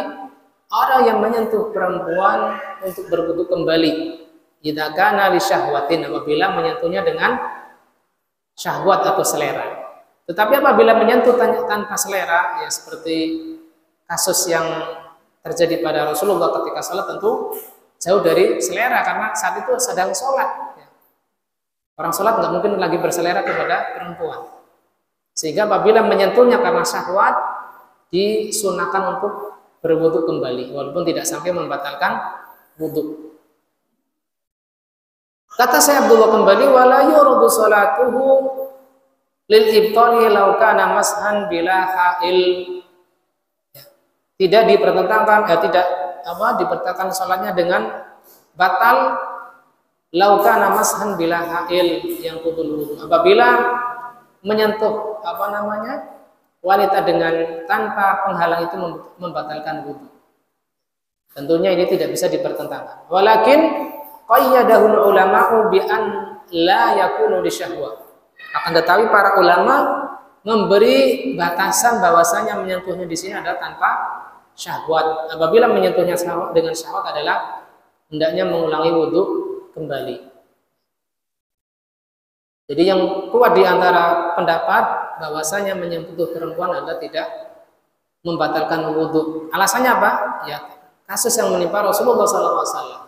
orang yang menyentuh perempuan untuk berwudu kembali. Idza kana li syahwatin, apabila menyentuhnya dengan syahwat atau selera. Tetapi apabila menyentuh tanpa selera, ya seperti kasus yang terjadi pada Rasulullah ketika sholat, tentu jauh dari selera karena saat itu sedang sholat. Orang sholat nggak mungkin lagi berselera kepada perempuan. Sehingga apabila menyentuhnya karena syahwat, disunahkan untuk berwudu kembali, walaupun tidak sampai membatalkan wudu. Kata saya Abdullah kembali, wala yuradu salatuhu lil ibtali law kana mashan bila ha'il. Tidak dipertentangkan, dipertentangkan salatnya dengan batal law kana mashan bila ha'il yang qudul. Apabila menyentuh wanita dengan tanpa penghalang itu membatalkan wudu. Tentunya ini tidak bisa dipertentangkan. Walakin qayyadahul ulama'u bi an la yakunu li syahwah. Akan tetapi para ulama memberi batasan bahwasanya menyentuhnya di sini adalah tanpa syahwat. Apabila menyentuhnya dengan syahwat adalah hendaknya mengulangi wudu kembali. Jadi yang kuat di antara pendapat bahwasanya menyentuh perempuan adalah tidak membatalkan wudhu. Alasannya apa? Ya, kasus yang menimpa Rasulullah SAW.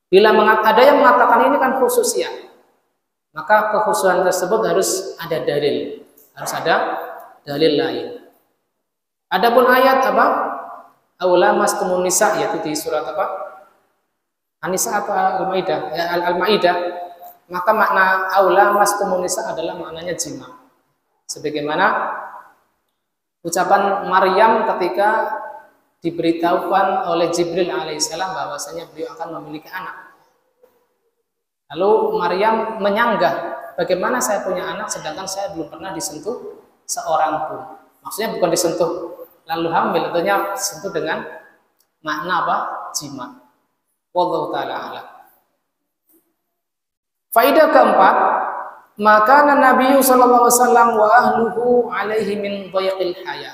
Bila ada yang mengatakan ini kan khususnya, maka kekhususan tersebut harus ada dalil, harus ada dalil lain. Adapun ayat apa? Aula mastumun nisa, yaitu di surat apa? An-Nisa atau Al-Maidah? Ya, Al-Maidah. Maka makna aula mastumun nisa adalah maknanya jima. Sebagaimana ucapan Maryam ketika diberitahukan oleh Jibril alaihissalam bahwasanya beliau akan memiliki anak. Lalu Maryam menyanggah, bagaimana saya punya anak sedangkan saya belum pernah disentuh seorang pun. Maksudnya bukan disentuh lalu hamil, tentunya disentuh dengan makna apa? Jima. Wallahu ta'ala a'lam. Faidah keempat, maka Nabi sallallahu alaihi wasallam wa ahluhu alaihi min dhayqil haya.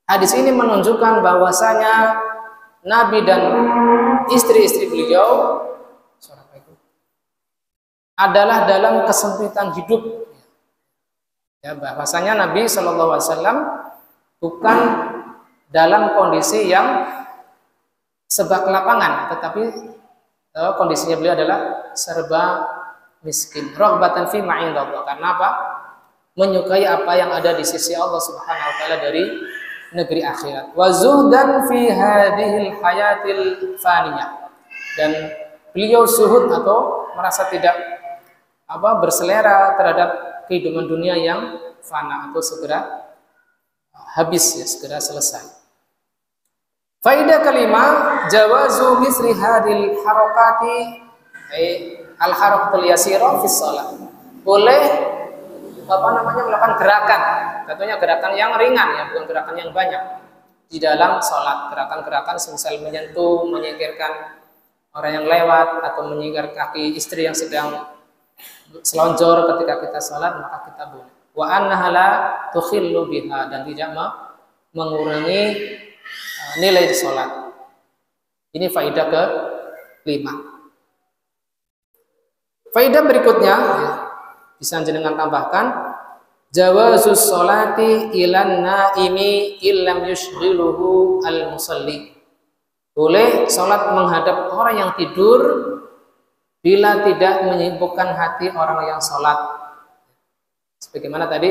Hadis ini menunjukkan bahwasanya Nabi dan istri-istri beliau adalah dalam kesempitan hidup. Ya, bahwasanya Nabi sallallahu alaihi wasallam bukan dalam kondisi yang serba kelapangan, tetapi kondisinya beliau adalah serba miskin. Raghbatan fi ma indallah. Karena apa? Menyukai apa yang ada di sisi Allah Subhanahu wa taala dari negeri akhirat. Wa zuhdan fi hadhil hayatil faniyah. Dan beliau zuhud atau merasa tidak berselera terhadap kehidupan dunia yang fana atau segera habis, ya, segera selesai. Faidah kelima, jawazu misri hadil harakati al-harakatul yasira fi shalah. Boleh melakukan gerakan, tentunya gerakan yang ringan, ya, bukan gerakan yang banyak di dalam sholat. Gerakan-gerakan semisal menyentuh, menyingkirkan orang yang lewat atau menyingkir kaki istri yang sedang selonjor ketika kita sholat, maka kita boleh. Wa annaha la tukhillu biha, dan tidak mengurangi nilai di sholat. Ini faidah ke-5. Faidah berikutnya, ya, bisa jenengan tambahkan, jawazus sholati ilan naimi illam yushghiluhu al-musalli. Boleh sholat menghadap orang yang tidur bila tidak menyibukkan hati orang yang sholat. Sebagaimana tadi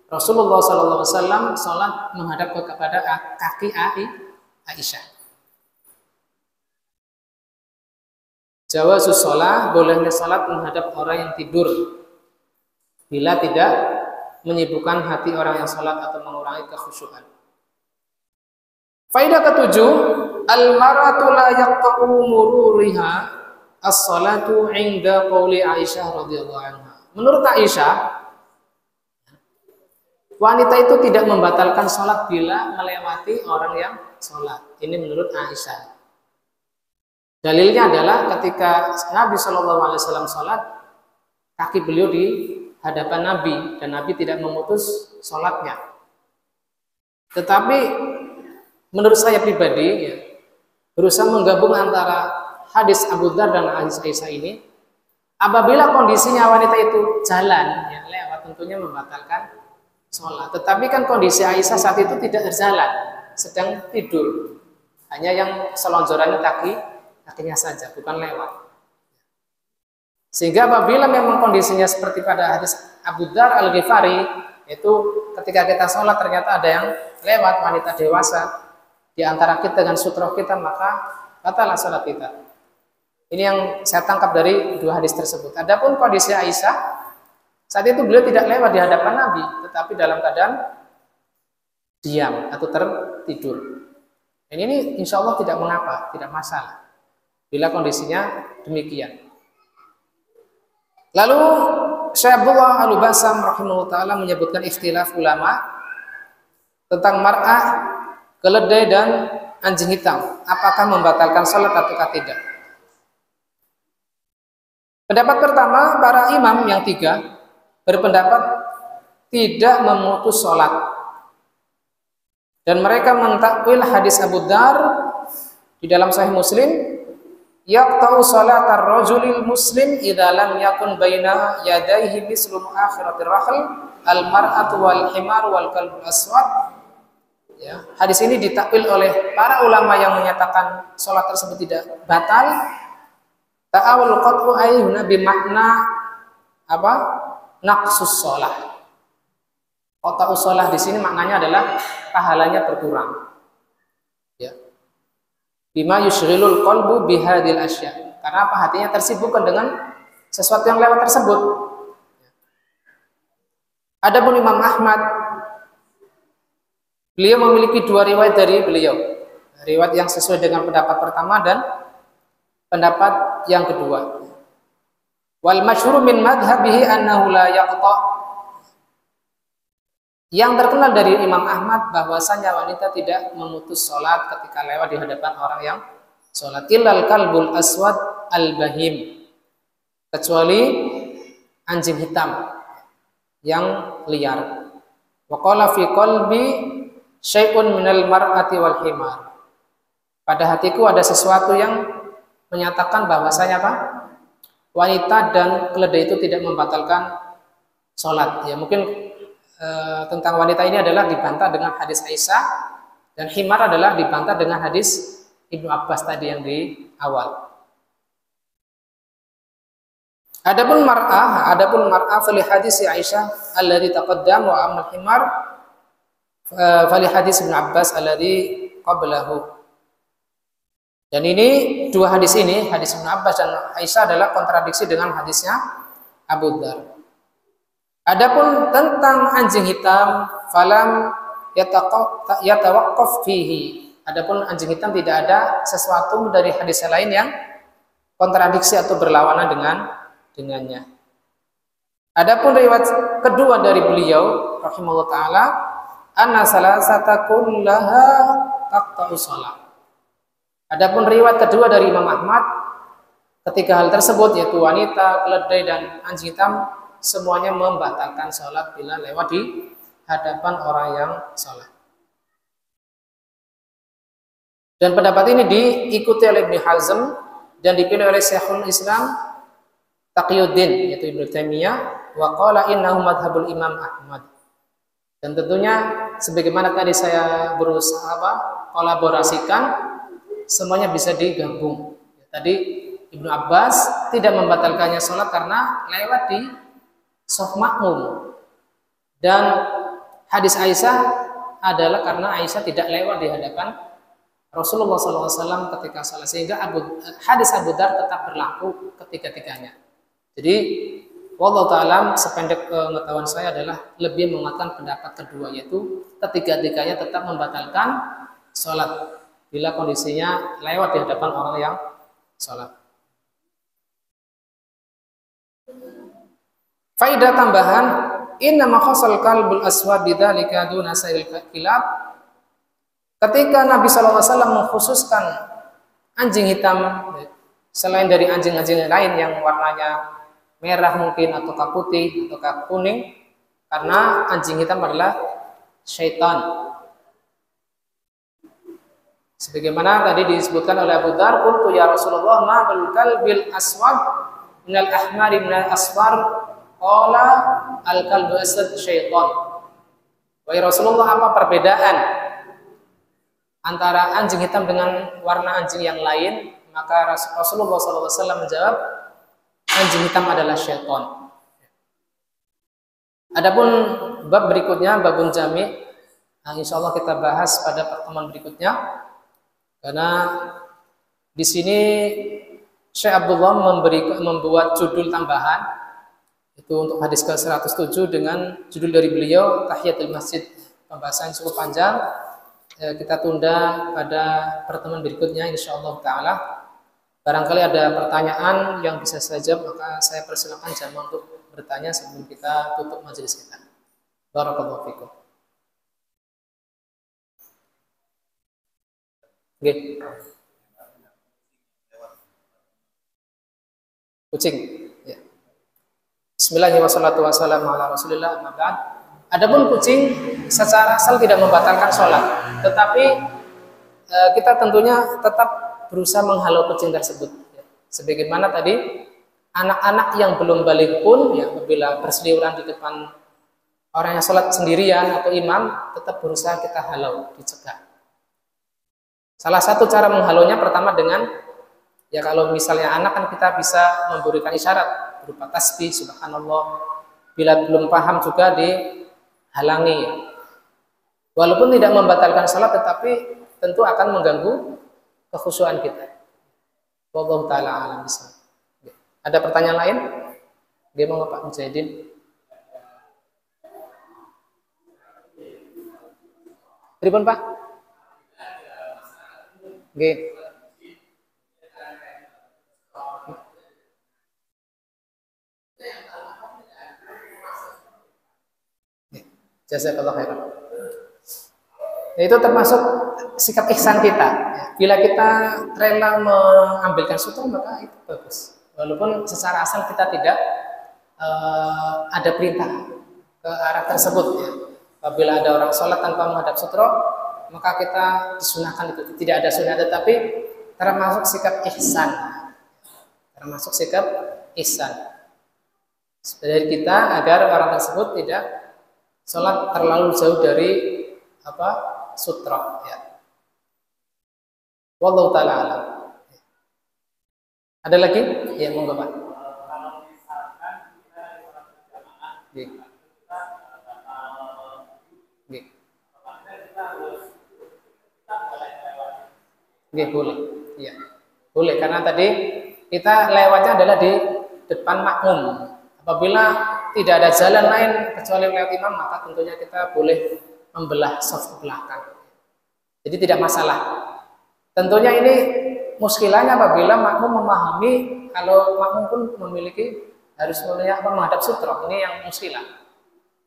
Rasulullah SAW sholat menghadap kepada kaki Aisyah. Jawazus sholat, bolehnya sholat menghadap orang yang tidur bila tidak menyibukkan hati orang yang sholat atau mengurangi kekhusyuan. Faidah ketujuh, al-maratu la yaqta'u mururiha as-salatu 'inda qauli Aisyah radhiyallahu anha. Menurut Aisyah, wanita itu tidak membatalkan sholat bila melewati orang yang sholat. Ini menurut Aisyah. Dalilnya adalah ketika Nabi SAW sholat, kaki beliau di hadapan Nabi, dan Nabi tidak memutus sholatnya. Tetapi menurut saya pribadi, ya, berusaha menggabung antara hadis Abu Dzar dan hadis Aisyah ini. Apabila kondisinya wanita itu jalan, ya, lewat, tentunya membatalkan sholat. Tetapi kan kondisi Aisyah saat itu tidak berjalan, sedang tidur. Hanya yang selonjorannya kakinya saja, bukan lewat. Sehingga apabila memang kondisinya seperti pada hadis Abu Dzar Al-Ghifari, itu ketika kita sholat ternyata ada yang lewat, wanita dewasa di antara kita dengan sutroh kita, maka batallah sholat kita. Ini yang saya tangkap dari dua hadis tersebut. Adapun kondisi Aisyah, saat itu beliau tidak lewat di hadapan Nabi, tetapi dalam keadaan diam atau tertidur. Dan ini insya Allah tidak mengapa, tidak masalah bila kondisinya demikian. Lalu Syekh Abdullah Al-Basam rahimahullah ta'ala menyebutkan ikhtilaf ulama tentang mar'ah, keledai dan anjing hitam, apakah membatalkan sholat ataukah tidak. Pendapat pertama, para imam yang 3 berpendapat tidak memutus sholat, dan mereka mentakwil hadis Abu Dzar di dalam Sahih Muslim yaqta'u salatar rajulil muslim idza lam yakun baina yadayhi mislu akhiratir rahl al mar'atu wal himar wal kalbul aswad. Ya, hadis ini ditakwil oleh para ulama yang menyatakan salat tersebut tidak batal. Ta'awul qat'u ayyuna bi makna apa? Naqsus shalah. Qat'u shalah di sini maknanya adalah pahalanya berkurang. Ya. Bima yushghilul qalbu bihadil asya. Karena apa? Hatinya tersibukkan dengan sesuatu yang lewat tersebut. Adapun Imam Ahmad, beliau memiliki dua riwayat dari beliau. Riwayat yang sesuai dengan pendapat pertama dan pendapat yang kedua. Wal masyhur min madhhabihi annahu la yaqta'. Yang terkenal dari Imam Ahmad bahwasanya wanita tidak memutus sholat ketika lewat di hadapan orang yang sholat. Illal kalbul aswad al bahim, kecuali anjing hitam yang liar. Wa qala fi qalbi syai'un minal mar'ati wal himar. Pada hatiku ada sesuatu yang menyatakan bahwasanya apa? Wanita dan keledai itu tidak membatalkan sholat. Ya mungkin tentang wanita ini adalah dibantah dengan hadis Aisyah, dan himar adalah dibantah dengan hadis Ibnu Abbas tadi yang di awal. Adapun mar'ah fali hadis Aisyah alladhi taqaddam wa amal himar fali hadis Ibnu Abbas alladhi qablahu. Dan ini dua hadis ini, hadis Ibnu Abbas dan Aisyah adalah kontradiksi dengan hadisnya Abu Dzar. Adapun tentang anjing hitam, falam yatawaqqaf fihi. Adapun anjing hitam tidak ada sesuatu dari hadis lain yang kontradiksi atau berlawanan dengannya. Adapun riwayat kedua dari beliau rahimahullah taala, anna salasata kullaha taqta'u shalah. Adapun riwayat kedua dari Imam Ahmad, ketika hal tersebut yaitu wanita, keledai dan anjing hitam semuanya membatalkan sholat bila lewat di hadapan orang yang sholat. Dan pendapat ini diikuti oleh Ibnu Hazm dan dipilih oleh Syekhul Islam Taqiyuddin yaitu Ibnu Taimiyah, wa qala innahu madhabul Imam Ahmad. Dan tentunya sebagaimana tadi saya berusaha kolaborasikan, semuanya bisa digabung. Tadi Ibnu Abbas tidak membatalkannya sholat karena lewat di saf makmum, dan hadis Aisyah adalah karena Aisyah tidak lewat di hadapan Rasulullah SAW ketika sholat, sehingga hadis Abu Dzar tetap berlaku ketiga-tiganya. Jadi wallahu ta'ala sependek pengetahuan saya adalah lebih menguatkan pendapat kedua, yaitu ketiga-tiganya tetap membatalkan sholat bila kondisinya lewat di hadapan orang yang sholat. Faidah tambahan, inna ma khasal kalbul aswad bidzalika duna sail kilab. Ketika Nabi SAW mengkhususkan anjing hitam selain dari anjing-anjing lain yang warnanya merah mungkin atau putih atau kuning, karena anjing hitam adalah syaitan. Sebagaimana tadi disebutkan oleh Abu Dzar, qultu ya Rasulullah ma bil kalbil aswad minal ahmari minal asfar. Qala al-kalbu asad syaitan. Wahai Rasulullah, apa perbedaan antara anjing hitam dengan warna anjing yang lain? Maka Rasulullah SAW menjawab, anjing hitam adalah syaitan. Adapun bab berikutnya, babun jami', insya Allah kita bahas pada pertemuan berikutnya, karena di sini Syekh Abdullah membuat judul tambahan. Itu untuk hadis ke-107 dengan judul dari beliau Tahiyatul Masjid. Pembahasan cukup panjang, kita tunda pada pertemuan berikutnya insyaallah taala. Barangkali ada pertanyaan yang bisa saya jawab, maka saya persilakan jamaah untuk bertanya sebelum kita tutup majelis kita. Barakallahu fikum. Oke. Kucing. Ya. Bismillahirrahmanirrahim. Adapun kucing secara asal tidak membatalkan sholat, tetapi kita tentunya tetap berusaha menghalau kucing tersebut. Sebagaimana tadi anak-anak yang belum balik pun ya apabila berseliweran di depan orang yang sholat sendirian atau imam, tetap berusaha kita halau, dicegah. Salah satu cara menghalonya pertama dengan ya kalau misalnya anak kan kita bisa memberikan isyarat berupa tasbih, subhanallah. Bila belum paham juga dihalangi. Walaupun tidak membatalkan sholat, tetapi tentu akan mengganggu kekhusyuan kita. Wallahu ta'ala a'lam bishawab. Ada pertanyaan lain? Dia mau Pak Mujahidin? Pripun Pak? Nggih. Jazakallahu khairan. Itu termasuk sikap ihsan kita. Bila kita rela mengambilkan sutra maka itu bagus. Walaupun secara asal kita tidak ada perintah ke arah tersebut ya. Apabila ada orang sholat tanpa menghadap sutra, maka kita disunahkan itu. Tidak ada sunnah, tetapi termasuk sikap ihsan. Termasuk sikap ihsan dari kita agar orang tersebut tidak sholat terlalu jauh dari sutra ya. Wallahu ta'ala alam. Ada lagi? Ya, monggo Pak. Nggih, boleh. Iya. Boleh karena tadi kita lewatnya adalah di depan makmum. Apabila tidak ada jalan lain kecuali lewat imam, maka tentunya kita boleh membelah saf belakang. Jadi tidak masalah. Tentunya ini muskilahnya apabila makmum memahami kalau makmum pun memiliki harus menghadap sutra. Ini yang muskilah.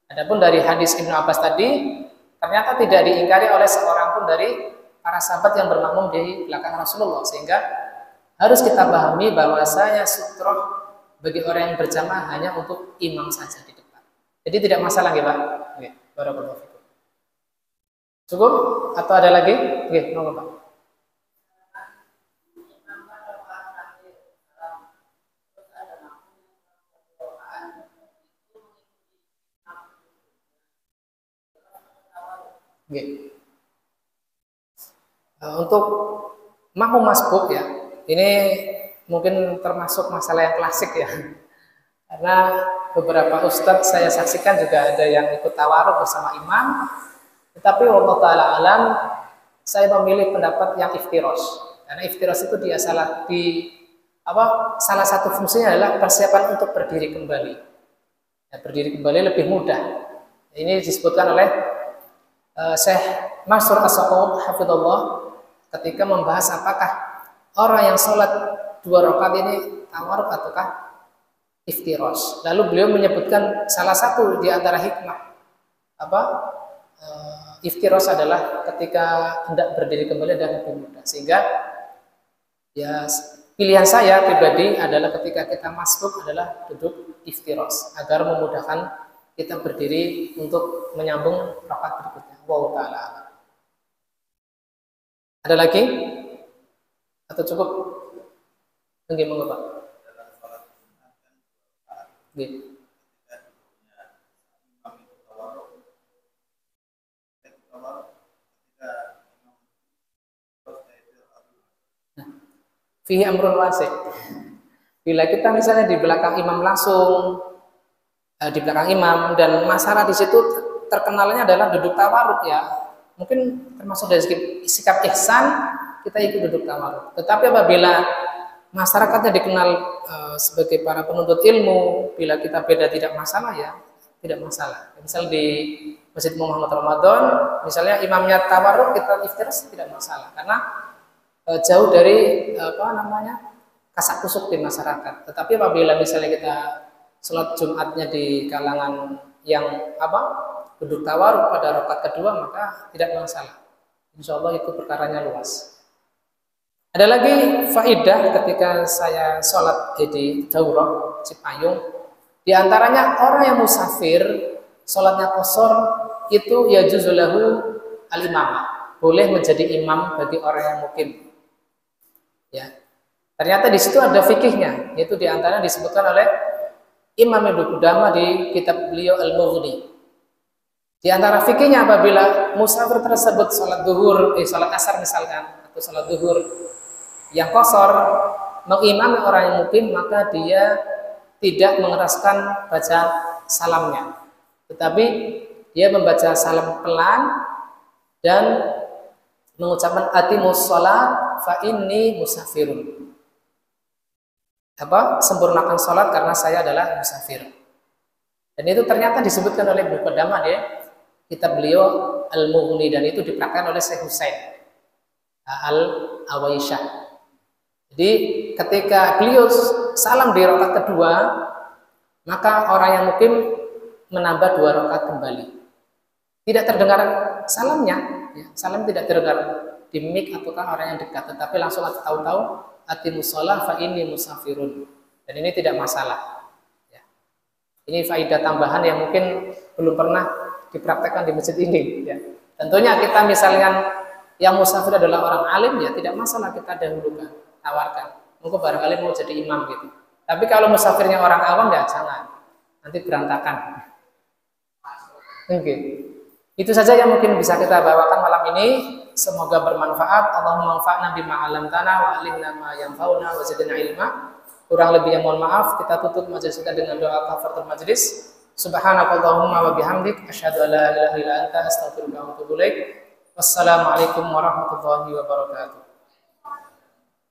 Adapun dari hadis Ibnu Abbas tadi ternyata tidak diingkari oleh seorang pun dari para sahabat yang bermakmum di belakang Rasulullah, sehingga harus kita pahami bahwasanya sutra bagi orang yang berjamaah hanya untuk imam saja di depan. Jadi tidak masalah ya Pak. Oke, barakallahu fikum. Cukup atau ada lagi? Oke, monggo Pak. Oke. Untuk makmum masbuk ya, ini mungkin termasuk masalah yang klasik ya. Karena beberapa ustadz saya saksikan juga ada yang ikut tawaruk bersama imam. Tetapi Allah Ta'ala alam, saya memilih pendapat yang iftiros. Karena iftiros itu salah satu fungsinya adalah persiapan untuk berdiri kembali. Ya, berdiri kembali lebih mudah. Ini disebutkan oleh Syekh Mansur As-Saqaf hafizallah ketika membahas apakah orang yang sholat 2 rakaat ini tawarruk ataukah iftiros. Lalu beliau menyebutkan salah satu di antara hikmah iftiros adalah ketika hendak berdiri kembali dan lebih mudah. Sehingga ya pilihan saya pribadi adalah ketika kita masbuk adalah duduk iftiros agar memudahkan kita berdiri untuk menyambung rakaat berikutnya. Wallahu ta'ala. Ada lagi? Atau cukup? Enggak, monggo Pak. Nggih. Fihi amrun wasi'. Bila kita misalnya di belakang imam langsung, di belakang imam dan masalah di situ terkenalnya adalah duduk tawarruk ya. Mungkin termasuk dari sikap ihsan kita ikut duduk tawarruk. Tetapi apabila masyarakatnya dikenal sebagai para penuntut ilmu, bila kita beda tidak masalah ya, tidak masalah. Misal di Masjid Muhammad Ramadan, misalnya imamnya tawarruk kita iftiras tidak masalah karena jauh dari kasak kusuk di masyarakat. Tetapi apabila misalnya kita sholat Jumatnya di kalangan yang duduk tawarruk pada rakaat kedua, maka tidak masalah. Insya Allah itu perkaranya luas. Ada lagi faidah ketika saya sholat di Daurah Cipayung, di antaranya orang yang musafir sholatnya qashar itu ya juzulahu al-imamah, boleh menjadi imam bagi orang yang mukim. Ya, Ternyata di situ ada fikihnya, yaitu diantara disebutkan oleh Imam Ibnu Qudamah di kitab beliau Al-Mughni. Di antara fikihnya apabila musafir tersebut sholat asar misalkan, atau sholat zuhur yang qashar mengimami orang yang mukim, maka dia tidak mengeraskan baca salamnya, tetapi dia membaca salam pelan dan mengucapkan atimus sholat fa inni musafirun. Sempurnakan sholat karena saya adalah musafir. Dan itu ternyata disebutkan oleh Ibnu Qudamah ya, kitab beliau Al-Mughni, dan itu dipraktikkan oleh Syekh Husain Al-Awaisyah. Jadi ketika beliau salam di rakaat kedua, maka orang yang mukim menambah 2 rakaat kembali. Tidak terdengar salamnya, ya. Salam tidak terdengar di mik ataukah orang yang dekat, tetapi langsung tahu-tahu atimus shalah fa inni musafirun, dan ini tidak masalah ya. Ini faedah tambahan yang mungkin belum pernah dipraktekkan di masjid ini ya. Tentunya kita misalnya yang musafir adalah orang alim, ya tidak masalah kita dahulukan, tawarkan, mungkin barangkali mau jadi imam gitu. Tapi kalau musafirnya orang awam ya jangan, nanti berantakan. Oke. Itu saja yang mungkin bisa kita bawakan malam ini. Semoga bermanfaat. Allahumma anfa'na bima 'allamtana wa 'allimna ma yanfa'una wa zidna ilma. Kurang lebihnya mohon maaf. Kita tutup majelis kita dengan doa kafaratul majelis. Subhanakallahumma wa bihamdik asyhadu an la ilaha illa anta astaghfiruka wa atubu ilaik. Wassalamualaikum warahmatullahi wabarakatuh.